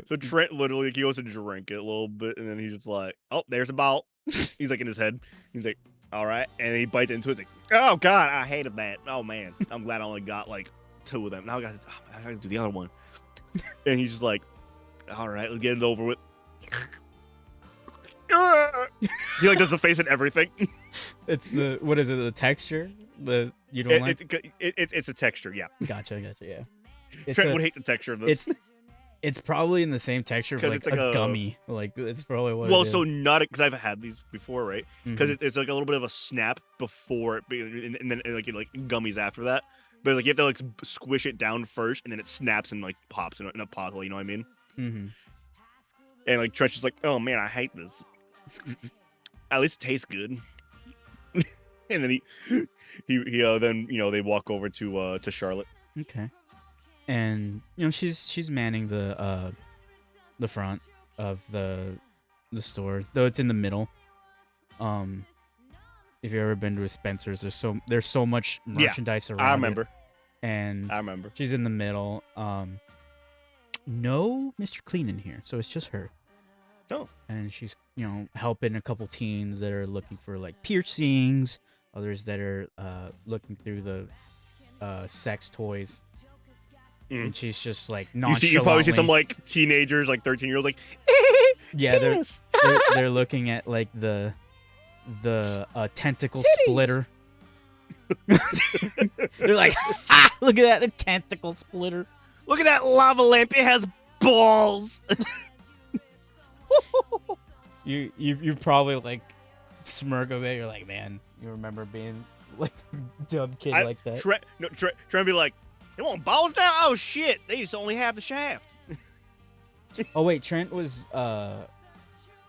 So Trent literally he goes to drink it a little bit, and then he's just like, "Oh, there's a ball." He's like in his head. He's like, "All right," and he bites into it. He's like, "Oh God, I hated that. Oh man, I'm glad I only got like 2 of them. Now I got to do the other one." And he's just like, "All right, let's get it over with." He like does the face and everything. It's what is it? The texture? You don't like? It's a texture, yeah. Gotcha. Yeah. Trent would hate the texture of this. It's probably in the same texture of like, it's like a gummy. Like it's probably what. Well, it is. so not because I've had these before, right? Because Mhm. it's like a little bit of a snap before it, and then like gummies after that. But like you have to like squish it down first, and then it snaps and like pops in a bottle. You know what I mean? Mm-hmm. And like Trent's just like, "Oh man, I hate this." At least it tastes good. And then he then they walk over to Charlotte. Okay. And she's manning the front of the store, though it's in the middle. If you've ever been to a Spencer's, there's so much merchandise around. I remember. And I remember. She's in the middle. No Mr. Clean in here, so it's just her. Oh. And she's helping a couple teens that are looking for like piercings, others that are looking through the sex toys. And she's just like nonchalantly. You probably see some like teenagers, like 13-year-olds, like yeah, they're looking at like the tentacle splitter. They're like, ha! Look at that, the tentacle splitter. Look at that lava lamp. It has balls. You probably like smirk a bit. You're like, man, you remember being like dumb kid like that? Trent be like, they want balls now? Oh shit! They used to only have the shaft. Oh wait, Trent was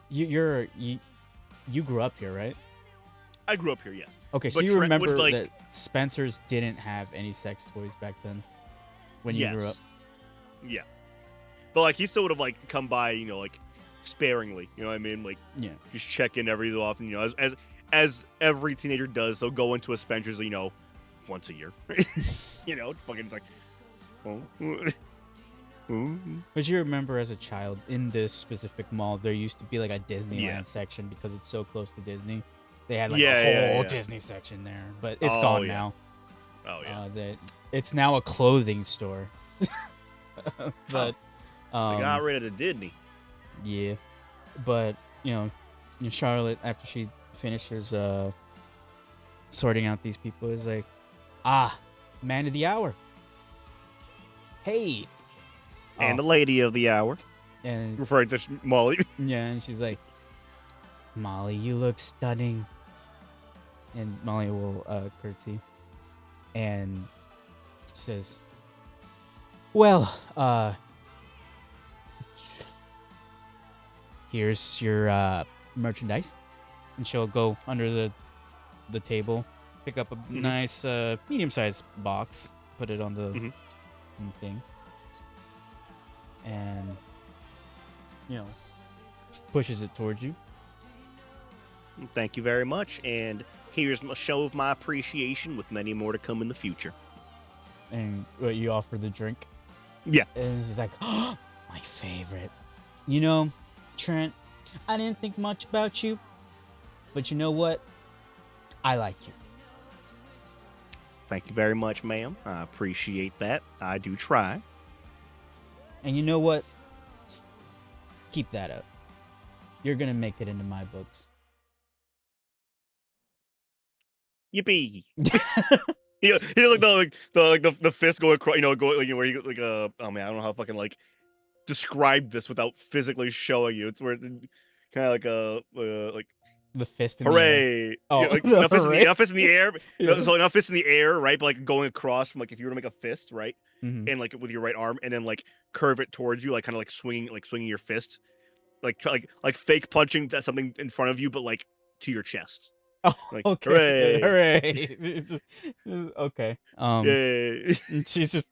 you grew up here, right? I grew up here, yes. Okay, so but you Trent remember would, that Spencer's didn't have any sex toys back then when you grew up. Yeah, but like he still would have like come by, like sparingly. You know what I mean? Like just check in every so often. As every teenager does, they'll go into a Spencer's, once a year. Fucking it's like, oh. But you remember as a child in this specific mall, there used to be like a Disneyland section because it's so close to Disney. They had like a whole Disney section there, but it's gone now. Oh yeah. It's now a clothing store. But they got rid of the Disney. Yeah, but Charlotte, after she finishes sorting out these people, is like, man of the hour. Hey. And the lady of the hour. And referring to Molly. Yeah, and she's like, Molly, you look stunning. And Molly will curtsy. And she says, well, here's your merchandise. And she'll go under the table, pick up a nice medium-sized box, put it on the thing, and pushes it towards you. Thank you very much, and here's a show of my appreciation with many more to come in the future. And you offer the drink? Yeah. And she's like, oh, my favorite. Trent, I didn't think much about you, but you know what? I like you. Thank you very much, ma'am. I appreciate that. I do try. And you know what? Keep that up. You're going to make it into my books. Yippee. He does the fist go across, go like, where he goes like oh man, I don't know how to fucking like describe this without physically showing you. It's where kind of like like The fist in the air. hooray! Oh, Like the not fist hooray. not fist in the air. Yeah. So not fist in the air, right? But like going across from like if you were to make a fist, right? Mhm. And like with your right arm, and then like curve it towards you, like kind of like swinging your fist, like fake punching at something in front of you, but like to your chest. Oh, Like okay. hooray! Hooray. Okay. Yay! And she's just,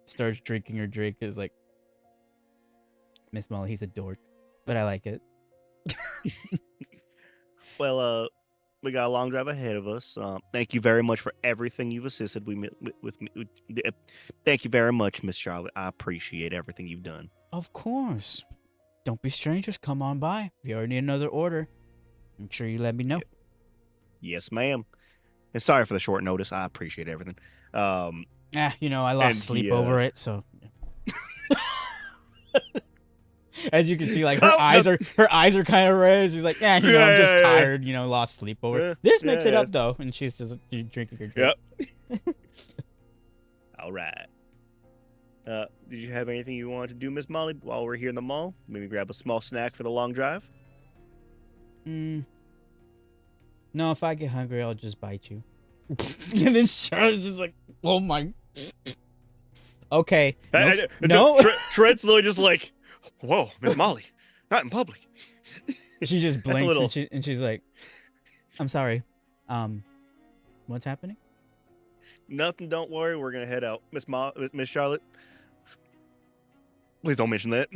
starts drinking her drink. Is like, Miss Molly, he's a dork, but I like it. Well, we got a long drive ahead of us. Thank you very much for everything you've assisted with me. Thank you very much, Miss Charlotte. I appreciate everything you've done. Of course. Don't be strangers. Come on by. If you ever need another order, I'm sure you let me know. Yes, ma'am. And sorry for the short notice. I appreciate everything. I lost sleep over it, so. As you can see, like her eyes are kind of red. She's like, I'm just tired. Lost sleep over it. This makes it up though, and she's just drinking her drink. Yep. All right. Did you have anything you wanted to do, Miss Molly, while we're here in the mall? Maybe grab a small snack for the long drive? No, if I get hungry, I'll just bite you. And then Charlotte's just like, oh my. Okay. No. Trent's literally just like, whoa, Miss Molly, not in public. She just blinks and she's like, I'm sorry. What's happening? Nothing. Don't worry. We're gonna head out, Miss Charlotte. Please don't mention that.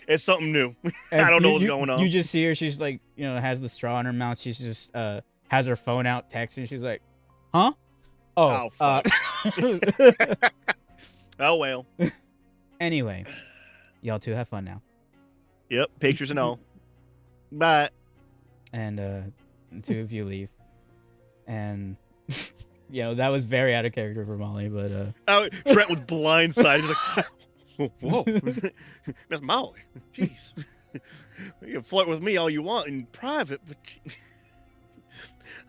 It's something new. I don't know what's going on. You just see her. She's like, has the straw in her mouth. She's just has her phone out, texting. She's like, huh? Oh, fuck. Oh well. Anyway, y'all two have fun now. Yep, pictures and all. Bye. And the two of you leave. And that was very out of character for Molly, but Trent was blindsided. He's like, whoa, Miss Molly, jeez. You can flirt with me all you want in private, but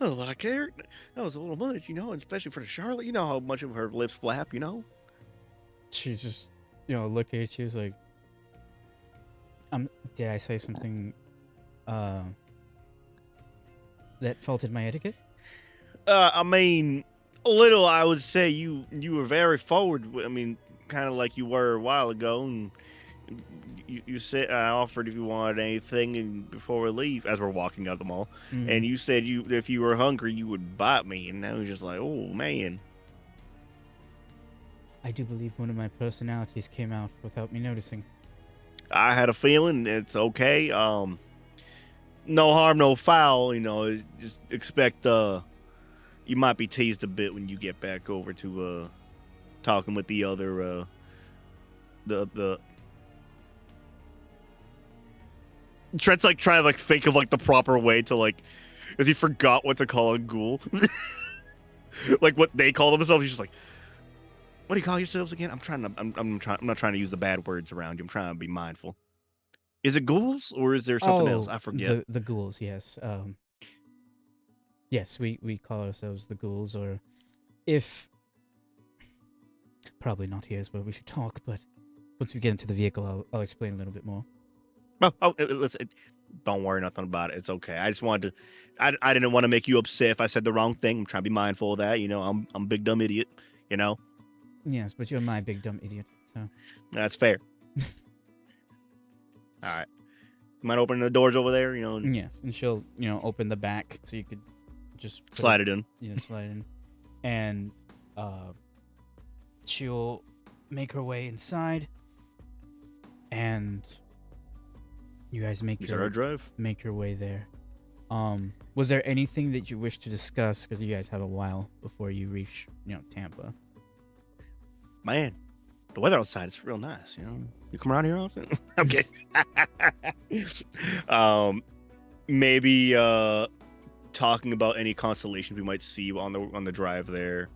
I don't know that I cared. That was a little much, especially for Charlotte. You know how much of her lips flap, She's just, looking at you. She's like, did I say something that faulted my etiquette? I mean, a little. I would say you were very forward. I mean, kind of like you were a while ago, and you said I offered if you wanted anything, and before we leave, as we're walking out of the mall, and you said if you were hungry, you would bite me, and now you're just like, oh man. I do believe one of my personalities came out without me noticing. I had a feeling. It's okay. No harm, no foul. Just expect you might be teased a bit when you get back over to talking with the other the Trent's like trying to like think of like the proper way to like, because he forgot what to call a ghoul. Like what they call themselves. He's just like, what do you call yourselves again? I'm not trying to use the bad words around you. I'm trying to be mindful. Is it ghouls or is there something else? I forget. The ghouls, yes. Yes, we call ourselves the ghouls, or if probably not here is where we should talk, but once we get into the vehicle, I'll explain a little bit more. Don't worry, nothing about it. It's okay. I just wanted to. I didn't want to make you upset if I said the wrong thing. I'm trying to be mindful of that. I'm a big dumb idiot. Yes, but you're my big dumb idiot. So that's fair. All right. You mind opening the doors over there? Yes, and she'll open the back so you could just slide it in. Slide in, and she'll make her way inside, and you guys make your way there. Was there anything that you wish to discuss? Because you guys have a while before you reach, Tampa. Man, the weather outside is real nice. You come around here often. I'm kidding. Maybe talking about any constellations we might see on the drive there.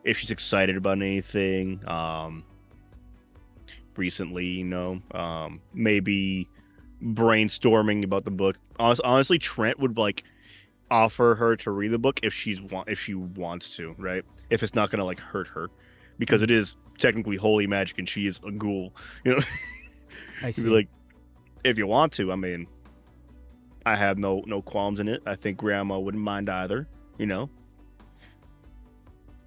If she's excited about anything. Recently, maybe brainstorming about the book. Honestly, Trent would like offer her to read the book if she wants to, right? If it's not gonna like hurt her, because it is technically holy magic and she is a ghoul. You know, I you'd see. be like, if you want to, I mean, I have no qualms in it. I think Grandma wouldn't mind either. You know,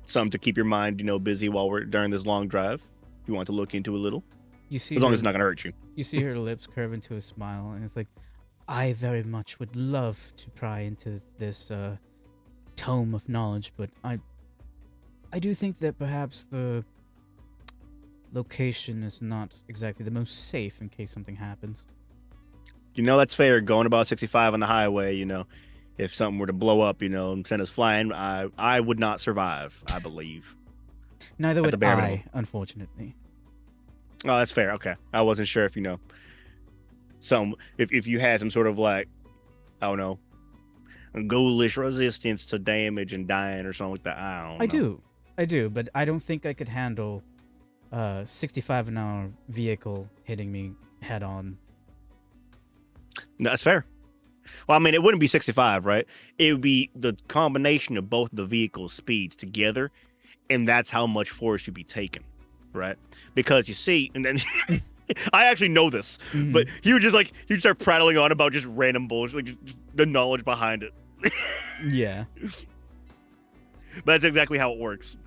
something to keep your mind, busy while we're during this long drive. If you want to look into a little, You see as long her, as it's not gonna hurt you. you see her lips curve into a smile, and it's like, I very much would love to pry into this tome of knowledge, but I do think that perhaps the location is not exactly the most safe in case something happens. That's fair. Going about 65 on the highway, if something were to blow up, and send us flying, I would not survive, I believe. Neither At the would bare I, minimum. unfortunately. Oh, that's fair. Okay. I wasn't sure if, if you had some sort of like, I don't know, ghoulish resistance to damage and dying or something like that. I don't know. I do, but I don't think I could handle 65 an hour vehicle hitting me head on. No, that's fair. Well, I mean, it wouldn't be 65, right? It would be the combination of both the vehicle speeds together, and that's how much force you'd be taking, right? Because you see, and then I actually know this, but he would he'd start prattling on about just random bullshit, like just the knowledge behind it. Yeah. But that's exactly how it works.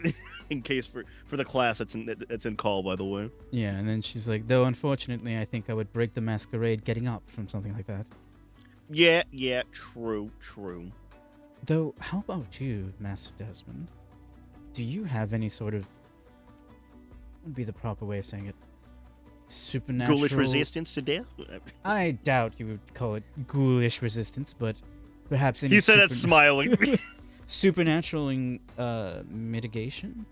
In case for the class that's in call, by the way. Yeah, and then she's like, though unfortunately, I think I would break the masquerade getting up from something like that. Yeah, true. Though, how about you, Master Desmond? Do you have any sort of, what would be the proper way of saying it? Supernatural... Ghoulish resistance to death? I doubt you would call it ghoulish resistance, but perhaps any He said that smiling. supernatural mitigation?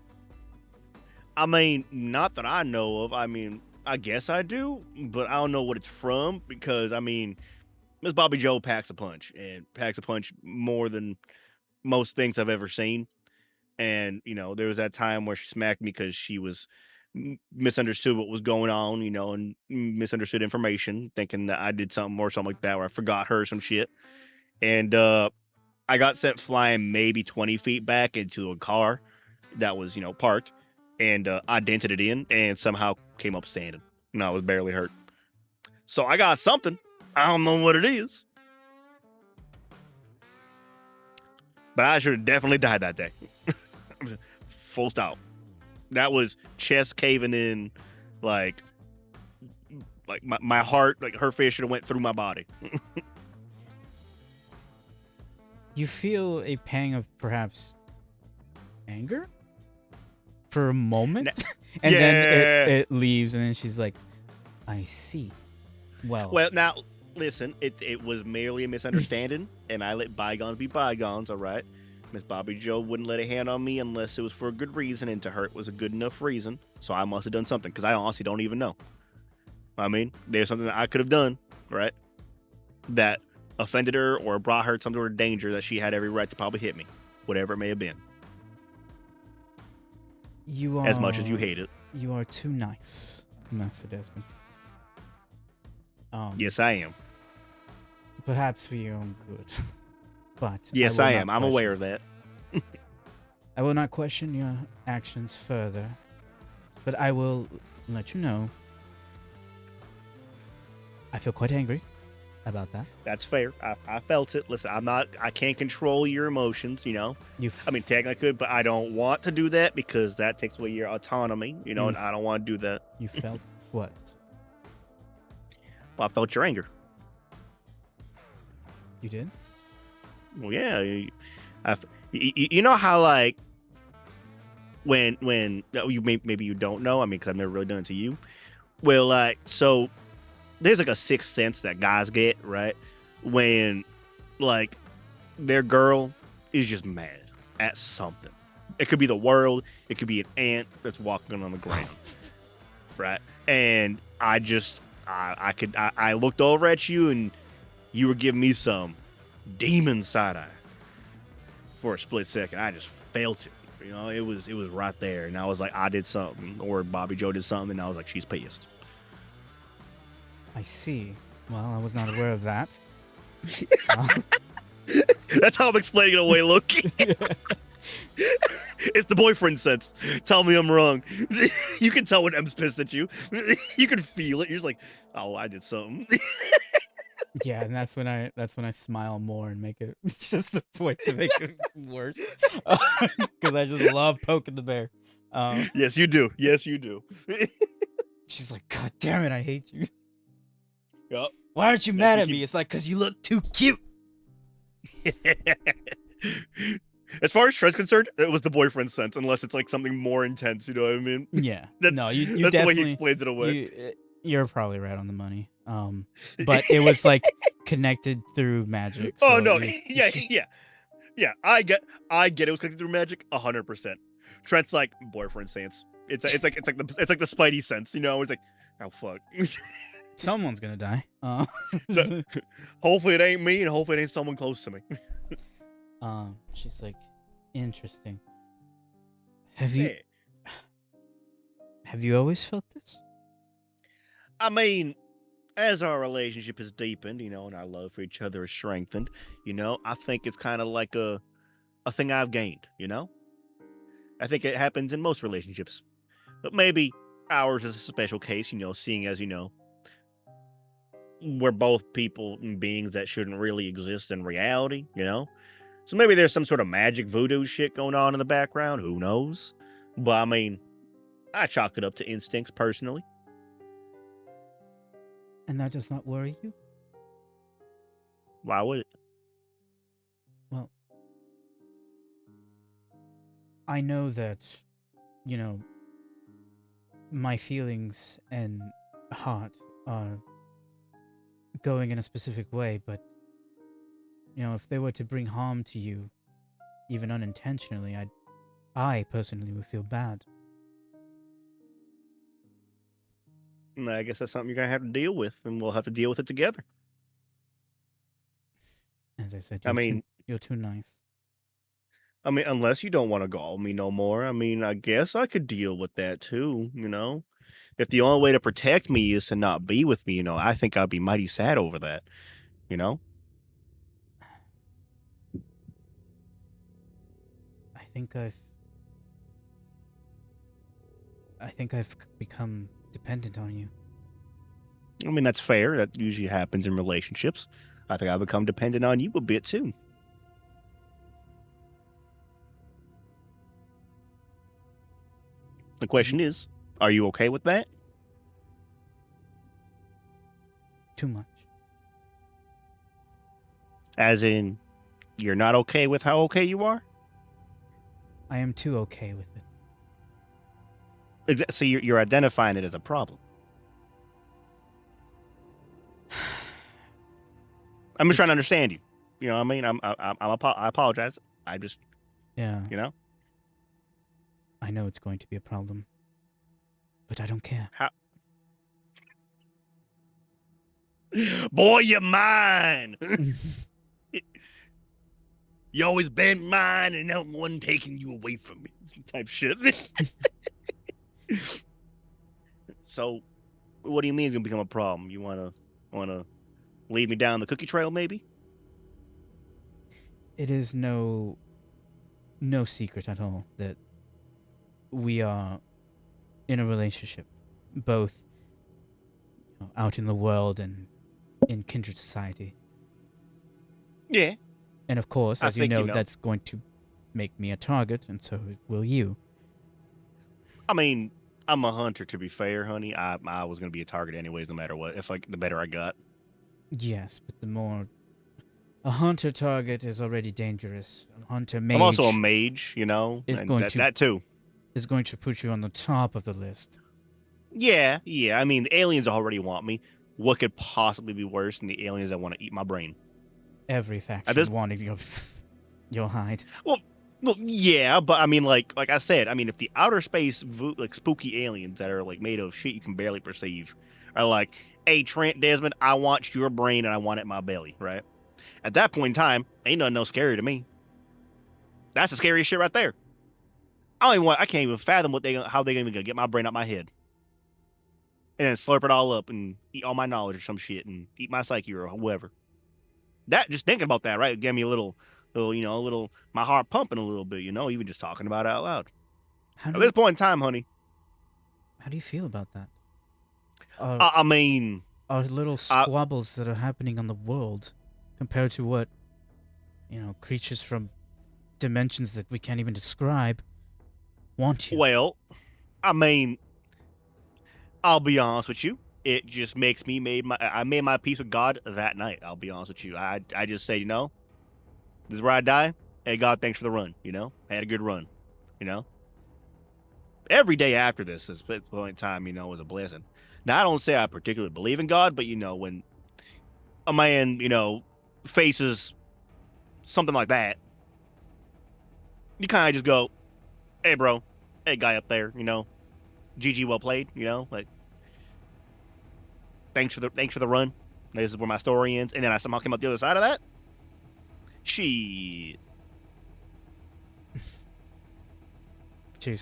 I mean, not that I know of. I mean, I guess I do, but I don't know what it's from because, I mean, Miss Bobby Joe packs a punch and packs a punch more than most things I've ever seen. And, there was that time where she smacked me because she was misunderstood what was going on, and misunderstood information, thinking that I did something or something like that, where I forgot her some shit. And I got sent flying maybe 20 feet back into a car that was, parked. And I dented it in and somehow came up standing. And I was barely hurt. So I got something. I don't know what it is. But I should have definitely died that day. Full stop. That was chest caving in, like my heart, like her face should have went through my body. You feel a pang of perhaps anger for a moment, and then it leaves, and then she's like, I see. Well, now listen, it was merely a misunderstanding, and I let bygones be bygones. All right. Miss Bobby Joe wouldn't let a hand on me unless it was for a good reason, and to her it was a good enough reason. So I must have done something, because I honestly don't even know. I mean, there's something that I could have done, right, that offended her or brought her some sort of danger that she had every right to probably hit me, whatever it may have been. You are, as much as you hate it. You are too nice, Master Desmond. Yes, I am. Perhaps for your own good. But yes, I am. I'm aware of that. I will not question your actions further, but I will let you know I feel quite angry about that. That's fair. I felt it. Listen, I can't control your emotions, I mean, technically I could, but I don't want to do that because that takes away your autonomy, and I don't want to do that. You felt what? Well, I felt your anger. You did? Well, yeah. You know how, like, when you maybe you don't know, I mean, because I've never really done it to you. Well, like, so there's like a sixth sense that guys get, right? When, like, their girl is just mad at something. It could be the world. It could be an ant that's walking on the ground, right? And I looked over at you and you were giving me some demon side eye for a split second. I just felt it. It was right there. And I was like, I did something, or Bobby Joe did something. And I was like, she's pissed. I see. Well, I was not aware of that. That's how I'm explaining it away, Loki. It's the boyfriend sense. Tell me I'm wrong. You can tell when M's pissed at you. You can feel it. You're just like, oh, I did something. Yeah, and that's when I smile more and make it just the point to make it worse, because I just love poking the bear. Yes, you do. Yes, you do. She's like, God damn it, I hate you. Yep. Why aren't you mad at me? It's like, because you look too cute. As far as Shred's concerned, it was the boyfriend sense, unless it's like something more intense. You know what I mean? Yeah. That's, no, you that's definitely, the way he explains it away. You're probably right on the money. But it was like connected through magic. Oh so no, you- yeah. I get it was connected through magic 100%. Trent's like boyfriend sense. It's like the Spidey sense, you know? It's like, oh fuck. Someone's gonna die. So, hopefully it ain't me, and hopefully it ain't someone close to me. She's like, interesting. Yeah. Have you always felt this? I mean, as our relationship has deepened, you know, and our love for each other has strengthened, you know, I think it's kind of like a thing I've gained, you know? I think it happens in most relationships. But maybe ours is a special case, you know, seeing as, you know, we're both people and beings that shouldn't really exist in reality, you know? So maybe there's some sort of magic voodoo shit going on in the background. Who knows? But I mean, I chalk it up to instincts personally. And that does not worry you? Why would it? Well, I know that, you know, my feelings and heart are going in a specific way, but, you know, if they were to bring harm to you, even unintentionally, I personally would feel bad. And I guess that's something you're going to have to deal with, and we'll have to deal with it together. As I said, you're too nice. I mean, unless you don't want to gall me no more. I mean, I guess I could deal with that too, you know? If the only way to protect me is to not be with me, you know, I think I'd be mighty sad over that, you know? I think I've become dependent on you. I mean, that's fair. That usually happens in relationships. I think I've become dependent on you a bit too. The question is, are you okay with that? Too much. As in, you're not okay with how okay you are? I am too okay with it. So you're identifying it as a problem. I'm just trying to understand you. You know what I mean? I apologize. I just, Yeah. you know? I know it's going to be a problem, but I don't care. How? Boy, you're mine. You always been mine, and no one taking you away from me. Type shit. So, what do you mean it's gonna become a problem? You wanna lead me down the cookie trail, maybe? It is no secret at all that we are in a relationship, both out in the world and in kindred society. Yeah. And of course, as you know, you know, that's going to make me a target, and so will you. I mean, I'm a hunter, to be fair, honey. I was gonna be a target anyways, no matter what. The better I got. Yes, but the more a hunter target is already dangerous. A hunter mage. I'm also a mage, you know, is and going that too is going to put you on the top of the list. Yeah. I mean, the aliens already want me. What could possibly be worse than the aliens that want to eat my brain? Every faction wanting your hide. Well, yeah, but I mean, like I said, I mean, if the outer space like spooky aliens that are like made of shit you can barely perceive are like, "Hey, Trent Desmond, I want your brain and I want it in my belly," right? At that point in time, ain't nothing no scary to me. That's the scariest shit right there. I can't even fathom how they gonna get my brain out my head and then slurp it all up and eat all my knowledge or some shit and eat my psyche or whoever. That just thinking about that, right, gave me a little a little, my heart pumping a little bit, even just talking about it out loud. How At do this you, point in time, honey, how do you feel about that? I mean, Are little squabbles that are happening on the world compared to what, creatures from dimensions that we can't even describe want you? well, I mean, I'll be honest with you. It just makes me I made my peace with God that night. I'll be honest with you. I just say, this is where I die. Hey, God, thanks for the run. I had a good run. Every day after this, at this point in time, was a blessing. Now, I don't say I particularly believe in God, but when a man, faces something like that, you kind of just go, "Hey, bro, hey, guy up there, GG, well played, like thanks for the run. This is where my story ends." And then I somehow came out the other side of that. Shit.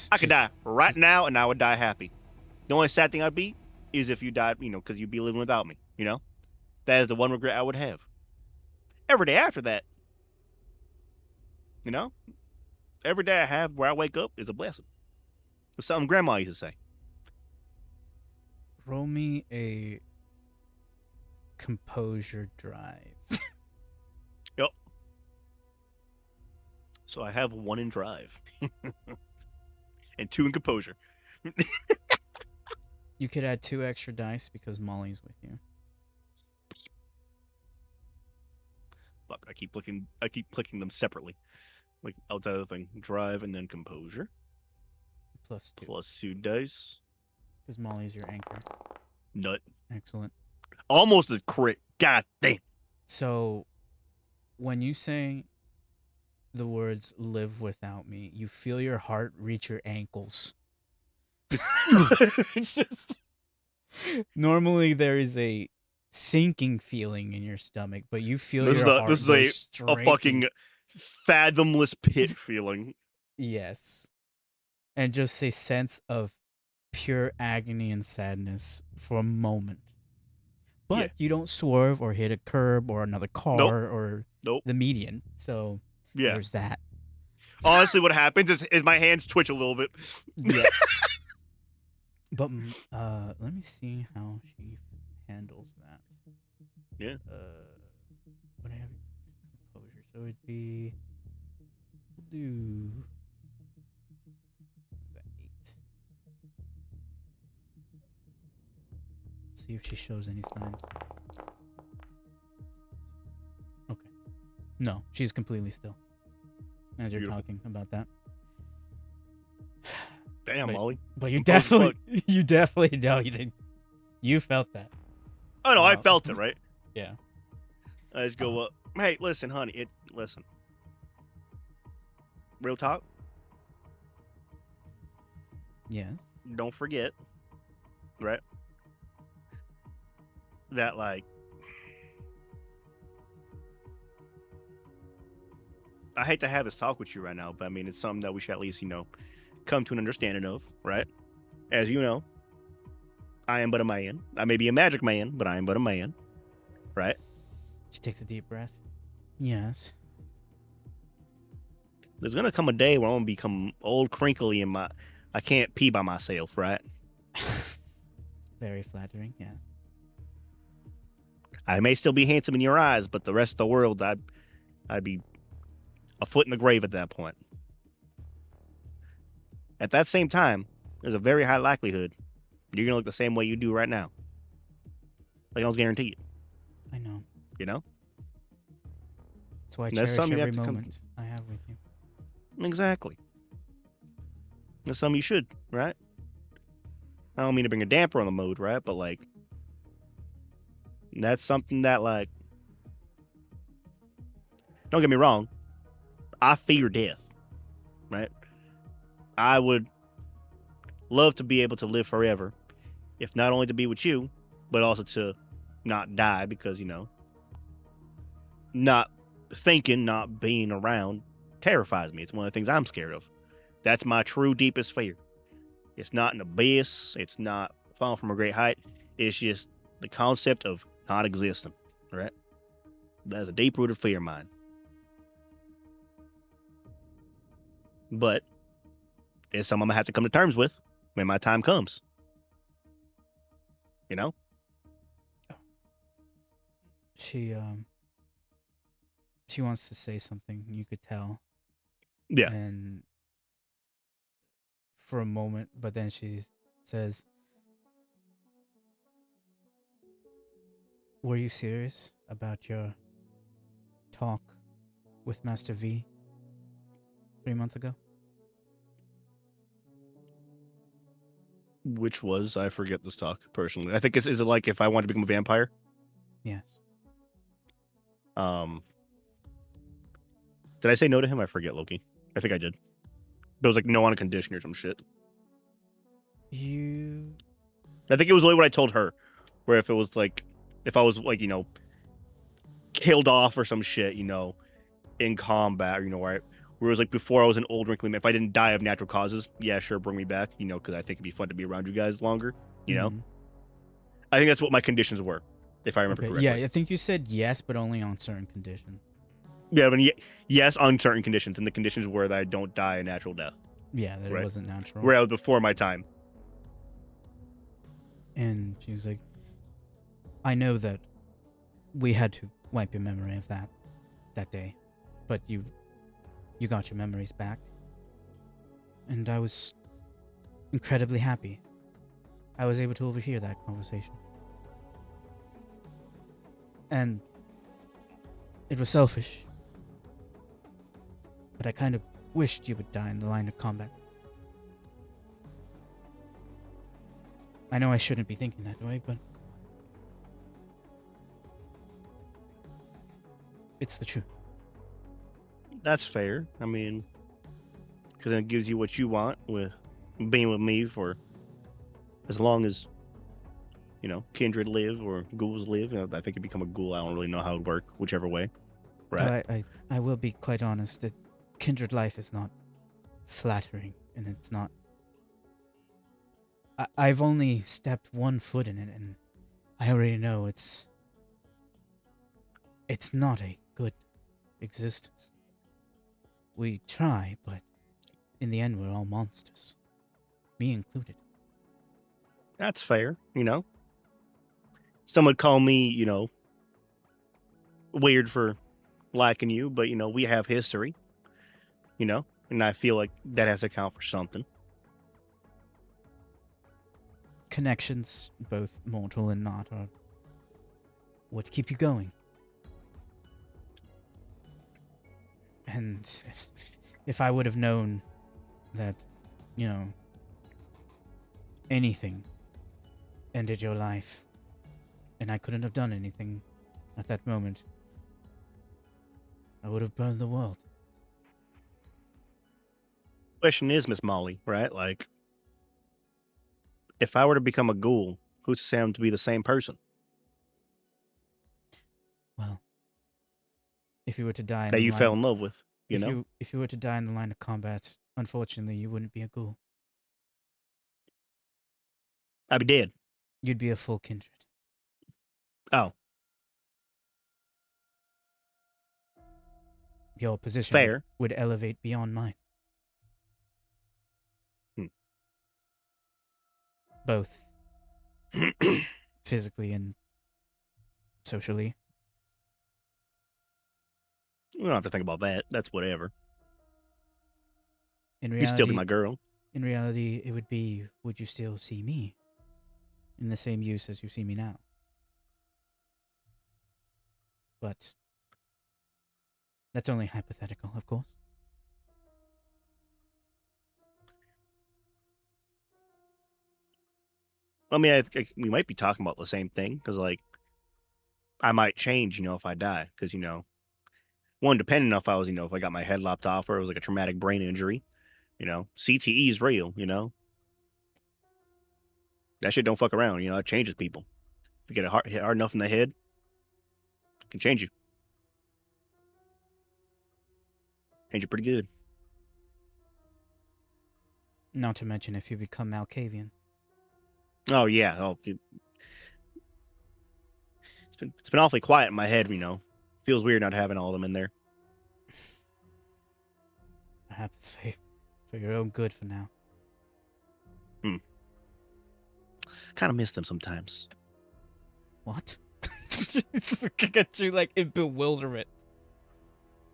I could die right now, and I would die happy. The only sad thing I'd be is if you died, because you'd be living without me. That is the one regret I would have. Every day after that, every day I have where I wake up is a blessing. It's something Grandma used to say. Roll me a composure drive. Yep. So I have 1 in drive and 2 in composure. You could add 2 extra dice because Molly's with you. Fuck, I keep clicking them separately. Like outside of the thing. Drive and then composure. Plus 2. Plus 2 dice. Because Molly's your anchor. Nut. Excellent. Almost a crit. God damn. So, when you say the words "live without me," you feel your heart reach your ankles. It's just normally there is a sinking feeling in your stomach, but you feel your heart this go is a fucking fathomless pit feeling. Yes. And just a sense of pure agony and sadness for a moment. But you don't swerve or hit a curb or another car or the median. So there's that. Honestly, what happens is my hands twitch a little bit. Yeah. But let me see how she handles that. Yeah. What I have composure, so it'd be we'll do that 8. See if she shows any signs. Okay. No, she's completely still. As you're talking about that. Damn, Molly. But you definitely know you felt that. Oh no, I felt it, right? Yeah. I just go, hey, listen, honey, listen. Real talk? Yes. Don't forget, right? That, like, I hate to have this talk with you right now, but I mean, it's something that we should at least, come to an understanding of, right? As you know, I am but a man. I may be a magic man, but I am but a man, right? She takes a deep breath. Yes. There's gonna come a day where I'm gonna become old, crinkly, and I can't pee by myself, right? Very flattering, yeah. I may still be handsome in your eyes, but the rest of the world, I'd be a foot in the grave at that point. At that same time, there's a very high likelihood you're gonna look the same way you do right now. Like, I don't guarantee it. I know. That's why I cherish every moment I have with you. Exactly. That's something you should, right? I don't mean to bring a damper on the mood, right? But, like, that's something that, like, don't get me wrong, I fear death, right? I would love to be able to live forever, if not only to be with you, but also to not die because, not thinking, not being around terrifies me. It's one of the things I'm scared of. That's my true deepest fear. It's not an abyss. It's not falling from a great height. It's just the concept of not existing, right? That's a deep-rooted fear of mine. but it's something I'm gonna have to come to terms with when my time comes. You know? She wants to say something, you could tell. Yeah. And for a moment, but then she says, "Were you serious about your talk with Master V 3 months ago?" Which was, I forget this talk personally. I think is it like if I want to become a vampire? Yes. Did I say no to him? I forget, Loki. I think I did. But it was like no on a condition or some shit. I think it was only what I told her. Where if it was like, if I was like, killed off or some shit, in combat, where it was like before I was an old wrinkly man, if I didn't die of natural causes, yeah, sure, bring me back, because I think it'd be fun to be around you guys longer, Mhm. I think that's what my conditions were, if I remember Okay. correctly. Yeah, I think you said yes, but only on certain conditions. Yeah, but yes, on certain conditions, and the conditions were that I don't die a natural death. Yeah, that Right. it wasn't natural. Where I was before my time. And she was like, "I know that we had to wipe your memory of that day, but you got your memories back, and I was incredibly happy. I was able to overhear that conversation, and it was selfish, but I kind of wished you would die in the line of combat. I know I shouldn't be thinking that way, but it's the truth." That's fair. I mean, because it gives you what you want with being with me for as long as, kindred live or ghouls live. I think you become a ghoul. I don't really know how it would work, whichever way. Right? Though I will be quite honest that kindred life is not flattering, and it's not. I've only stepped one foot in it, and I already know it's not a good existence. We try, but in the end, we're all monsters, me included. That's fair. Some would call me, weird for liking you, but we have history. And I feel like that has to count for something. Connections, both mortal and not, are what keep you going. And if I would have known that, anything ended your life, and I couldn't have done anything at that moment, I would have burned the world. Question is, Miss Molly, right? Like, if I were to become a ghoul, who's to say I'm to be the same person? Well, if you were to die in That the you line, fell in love with, if you were to die in the line of combat, unfortunately, you wouldn't be a ghoul. I'd be dead. You'd be a full kindred. Oh, Your position fair. would elevate beyond mine. Both physically and socially. We don't have to think about that. That's whatever. In You'd still be reality, my girl. in reality, it would be, would you still see me in the same use as you see me now? But that's only hypothetical, of course. I mean, we might be talking about the same thing because, like, I might change, if I die. Because, one, depending on if I was, if I got my head lopped off or it was like a traumatic brain injury, CTE is real, That shit don't fuck around, it changes people. If you get hit hard enough in the head, it can change you. Change you pretty good. Not to mention if you become Malkavian. Oh, yeah. It's been awfully quiet in my head, Feels weird not having all of them in there. Perhaps fate. For your own good for now. Kind of miss them sometimes. What? Look at you like in bewilderment.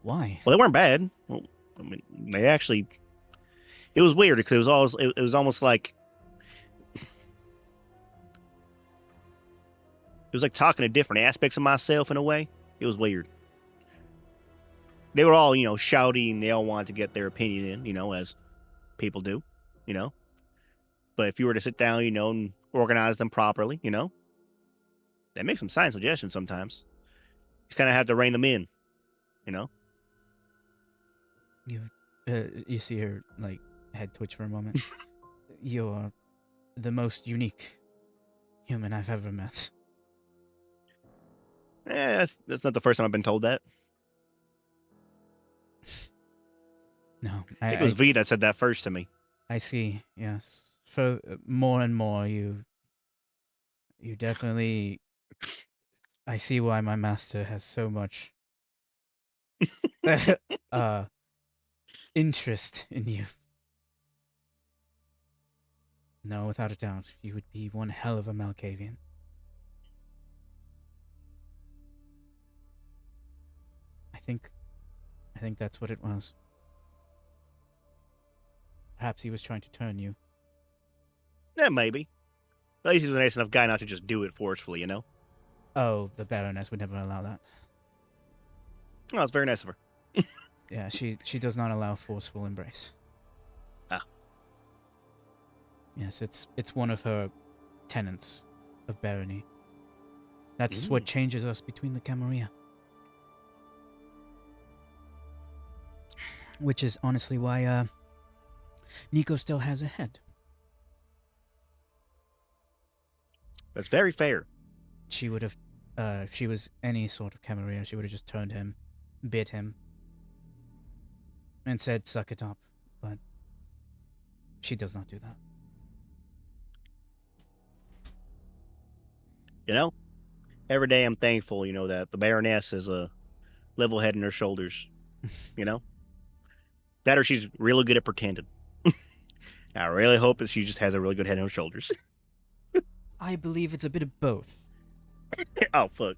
Why? Well, they weren't bad. Well, I mean, they actually. It was weird because it was almost like it was like talking to different aspects of myself in a way. It was weird. They were all, shouting. They all wanted to get their opinion in, as people do, But if you were to sit down, and organize them properly, they make some science suggestions sometimes. You just kind of have to rein them in, You see her like head twitch for a moment. You're the most unique human I've ever met. That's not the first time I've been told that. No, I think it was V that said that first to me. I see. Yes, for more and more, you definitely. I see why my master has so much interest in you. No, without a doubt, you would be one hell of a Malkavian. I think that's what it was. Perhaps he was trying to turn you. Yeah, maybe. At least he's a nice enough guy not to just do it forcefully, Oh, the Baroness would never allow that. Oh, it's very nice of her. Yeah, she does not allow forceful embrace. Ah. Yes, it's one of her tenets of barony. That's what changes us between the Camarilla. Which is honestly why Nico still has a head. That's very fair. She would have, if she was any sort of Camarilla, she would have just turned him, bit him, and said, suck it up. But she does not do that. Every day I'm thankful, that the Baroness is a level head in her shoulders, That or she's really good at pretending. I really hope that she just has a really good head on her shoulders. I believe it's a bit of both. Oh, fuck.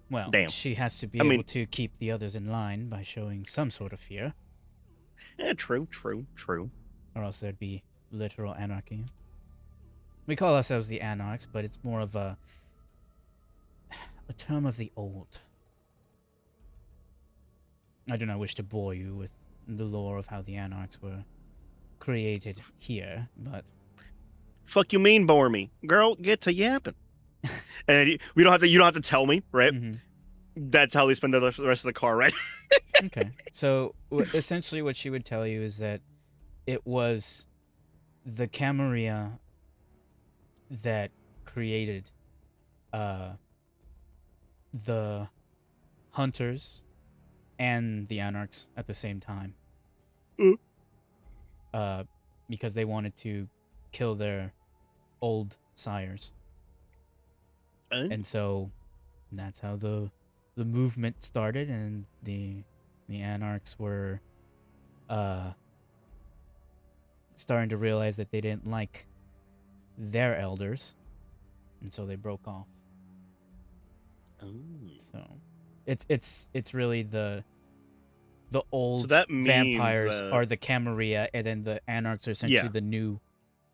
Well, damn. She has to be able to keep the others in line by showing some sort of fear. Yeah, true. Or else there'd be literal anarchy. We call ourselves the Anarchs, but it's more of a term of the old. I do not wish to bore you with the lore of how the Anarchs were created here, but... Fuck you mean bore me? Girl, get to yapping. And you don't have to tell me, right? Mm-hmm. That's how they spend the rest of the car, right? Okay. So, essentially what she would tell you is that it was the Camarilla that created the Hunters and the Anarchs at the same time. Because they wanted to kill their old sires. And so that's how the movement started, and the Anarchs were starting to realize that they didn't like their elders, and so they broke off. So it's really the old vampires are the Camarilla, and then the Anarchs are essentially the new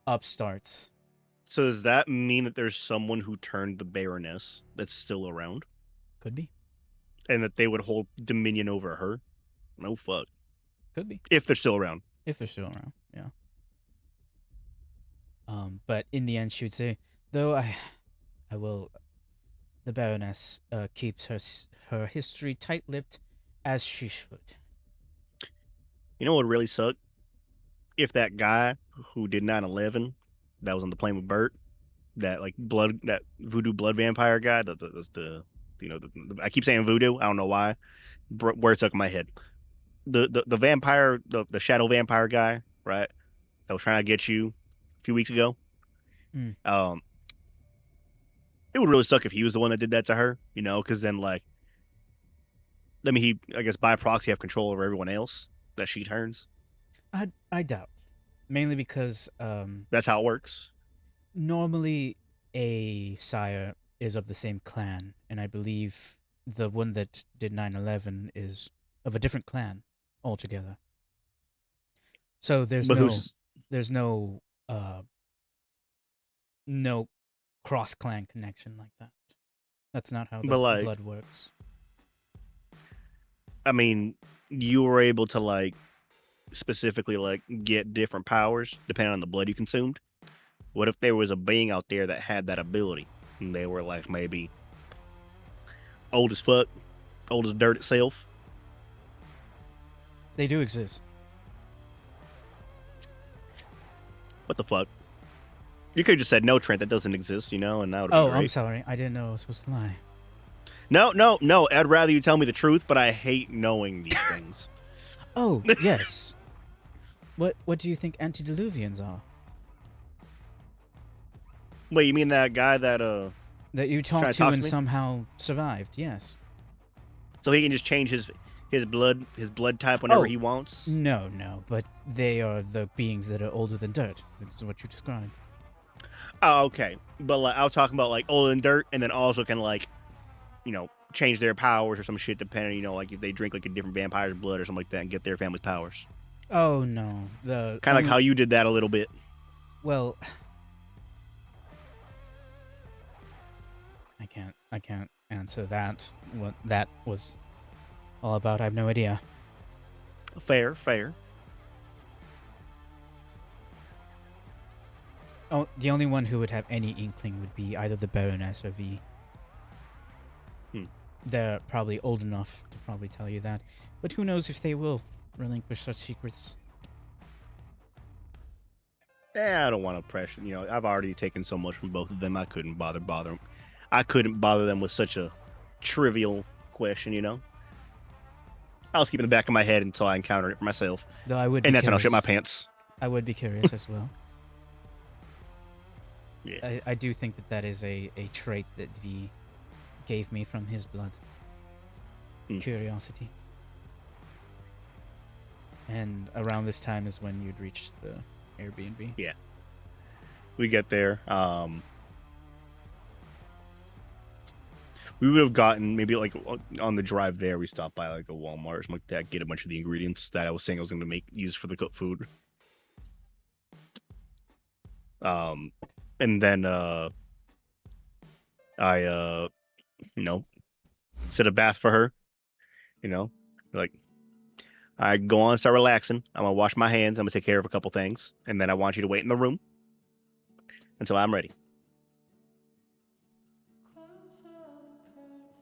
upstarts. So does that mean that there's someone who turned the Baroness that's still around? Could be. And that they would hold dominion over her? No fuck. Could be. If they're still around. If they're still around, yeah. But in the end, she would say, though I will... The Baroness keeps her history tight-lipped, as she should. You know what would really suck? If that guy who did 9/11, that was on the plane with Bert, that voodoo blood vampire guy, I keep saying voodoo, I don't know why, where it stuck in my head. The vampire, the shadow vampire guy, right? That was trying to get you a few weeks ago. It would really suck if he was the one that did that to her, because then he, I guess by proxy, have control over everyone else. that she turns? I doubt. Mainly because That's how it works. normally a sire is of the same clan, and I believe the one that did 9/11 is of a different clan altogether. So But who's there's uh no cross clan connection like that. That's not how but the like blood works. I mean, you were able to like specifically like get different powers depending on the blood you consumed. What if there was a being out there that had that ability and they were like maybe old as fuck, old as dirt itself? They do exist. What the fuck? You could have just said no, Trent. That doesn't exist, you know, and that would have Oh, been I'm great. sorry. I didn't know I was supposed to lie. No. I'd rather you tell me the truth, but I hate knowing these things. Oh, yes. What do you think antediluvians are? Wait, you mean that guy that That you trying talked to to talk and to me? somehow survived? Yes. So he can just change his blood type whenever Oh. he wants? No, but they are the beings that are older than dirt. That's what you described. Oh, okay. But like I was talking about like oil and dirt, and then also can like, you know, change their powers or some shit depending, you know, like if they drink like a different vampire's blood or something like that and get their family's powers. Oh no, the Kind of like only, how you did that a little bit. well, I can't answer that. What that was all about, I have no idea. Fair. Oh, the only one who would have any inkling would be either the Baroness or V. They're probably old enough to probably tell you that, but who knows if they will relinquish such secrets. I don't want to pressure. You know, I've already taken so much from both of them. I couldn't bother them. I couldn't bother them with such a trivial question. You know, I was keeping it in the back of my head until I encountered it for myself, Though I would and be that's when I'll curious. shit my pants. I would be curious as well. Yeah. I do think that is a trait that V gave me from his blood. Curiosity. And around this time is when you'd reached the Airbnb. Yeah. We get there. We would have gotten maybe like on the drive there. We stopped by like a Walmart or something like that, get a bunch of the ingredients that I was saying I was going to use for the cooked food. And then I you know, set a bath for her. You know, like I go on, start relaxing. I'm gonna wash my hands. I'm gonna take care of a couple things, and then I want you to wait in the room until I'm ready.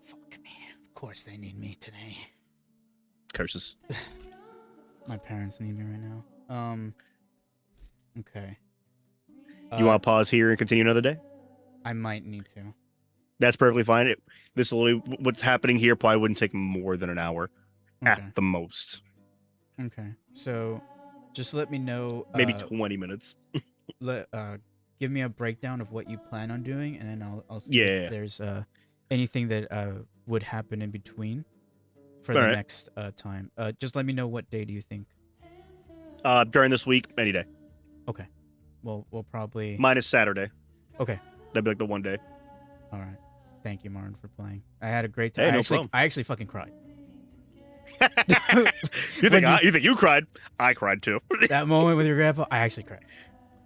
Fuck me. Of course they need me today. Curses. My parents need me right now. Okay. You want to pause here and continue another day? I might need to. That's perfectly fine. What's happening here probably wouldn't take more than an hour at the most. Okay. So, just let me know. Maybe 20 minutes. Give me a breakdown of what you plan on doing, and then I'll see Yeah. if there's anything that would happen in between for All the right. next time. Just let me know what day do you think. During this week, any day. Okay. Well, we'll probably. Minus Saturday. Okay. That'd be like the one day. All right. Thank you, Martin, for playing. I had a great time. Hey, no problem. I actually fucking cried. You think you cried? I cried too. That moment with your grandpa, I actually cried.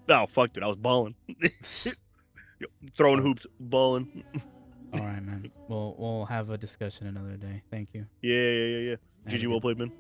Oh fuck, dude, I was balling. Throwing hoops, balling. All right, man. We'll have a discussion another day. Thank you. Yeah. GG, well played, man.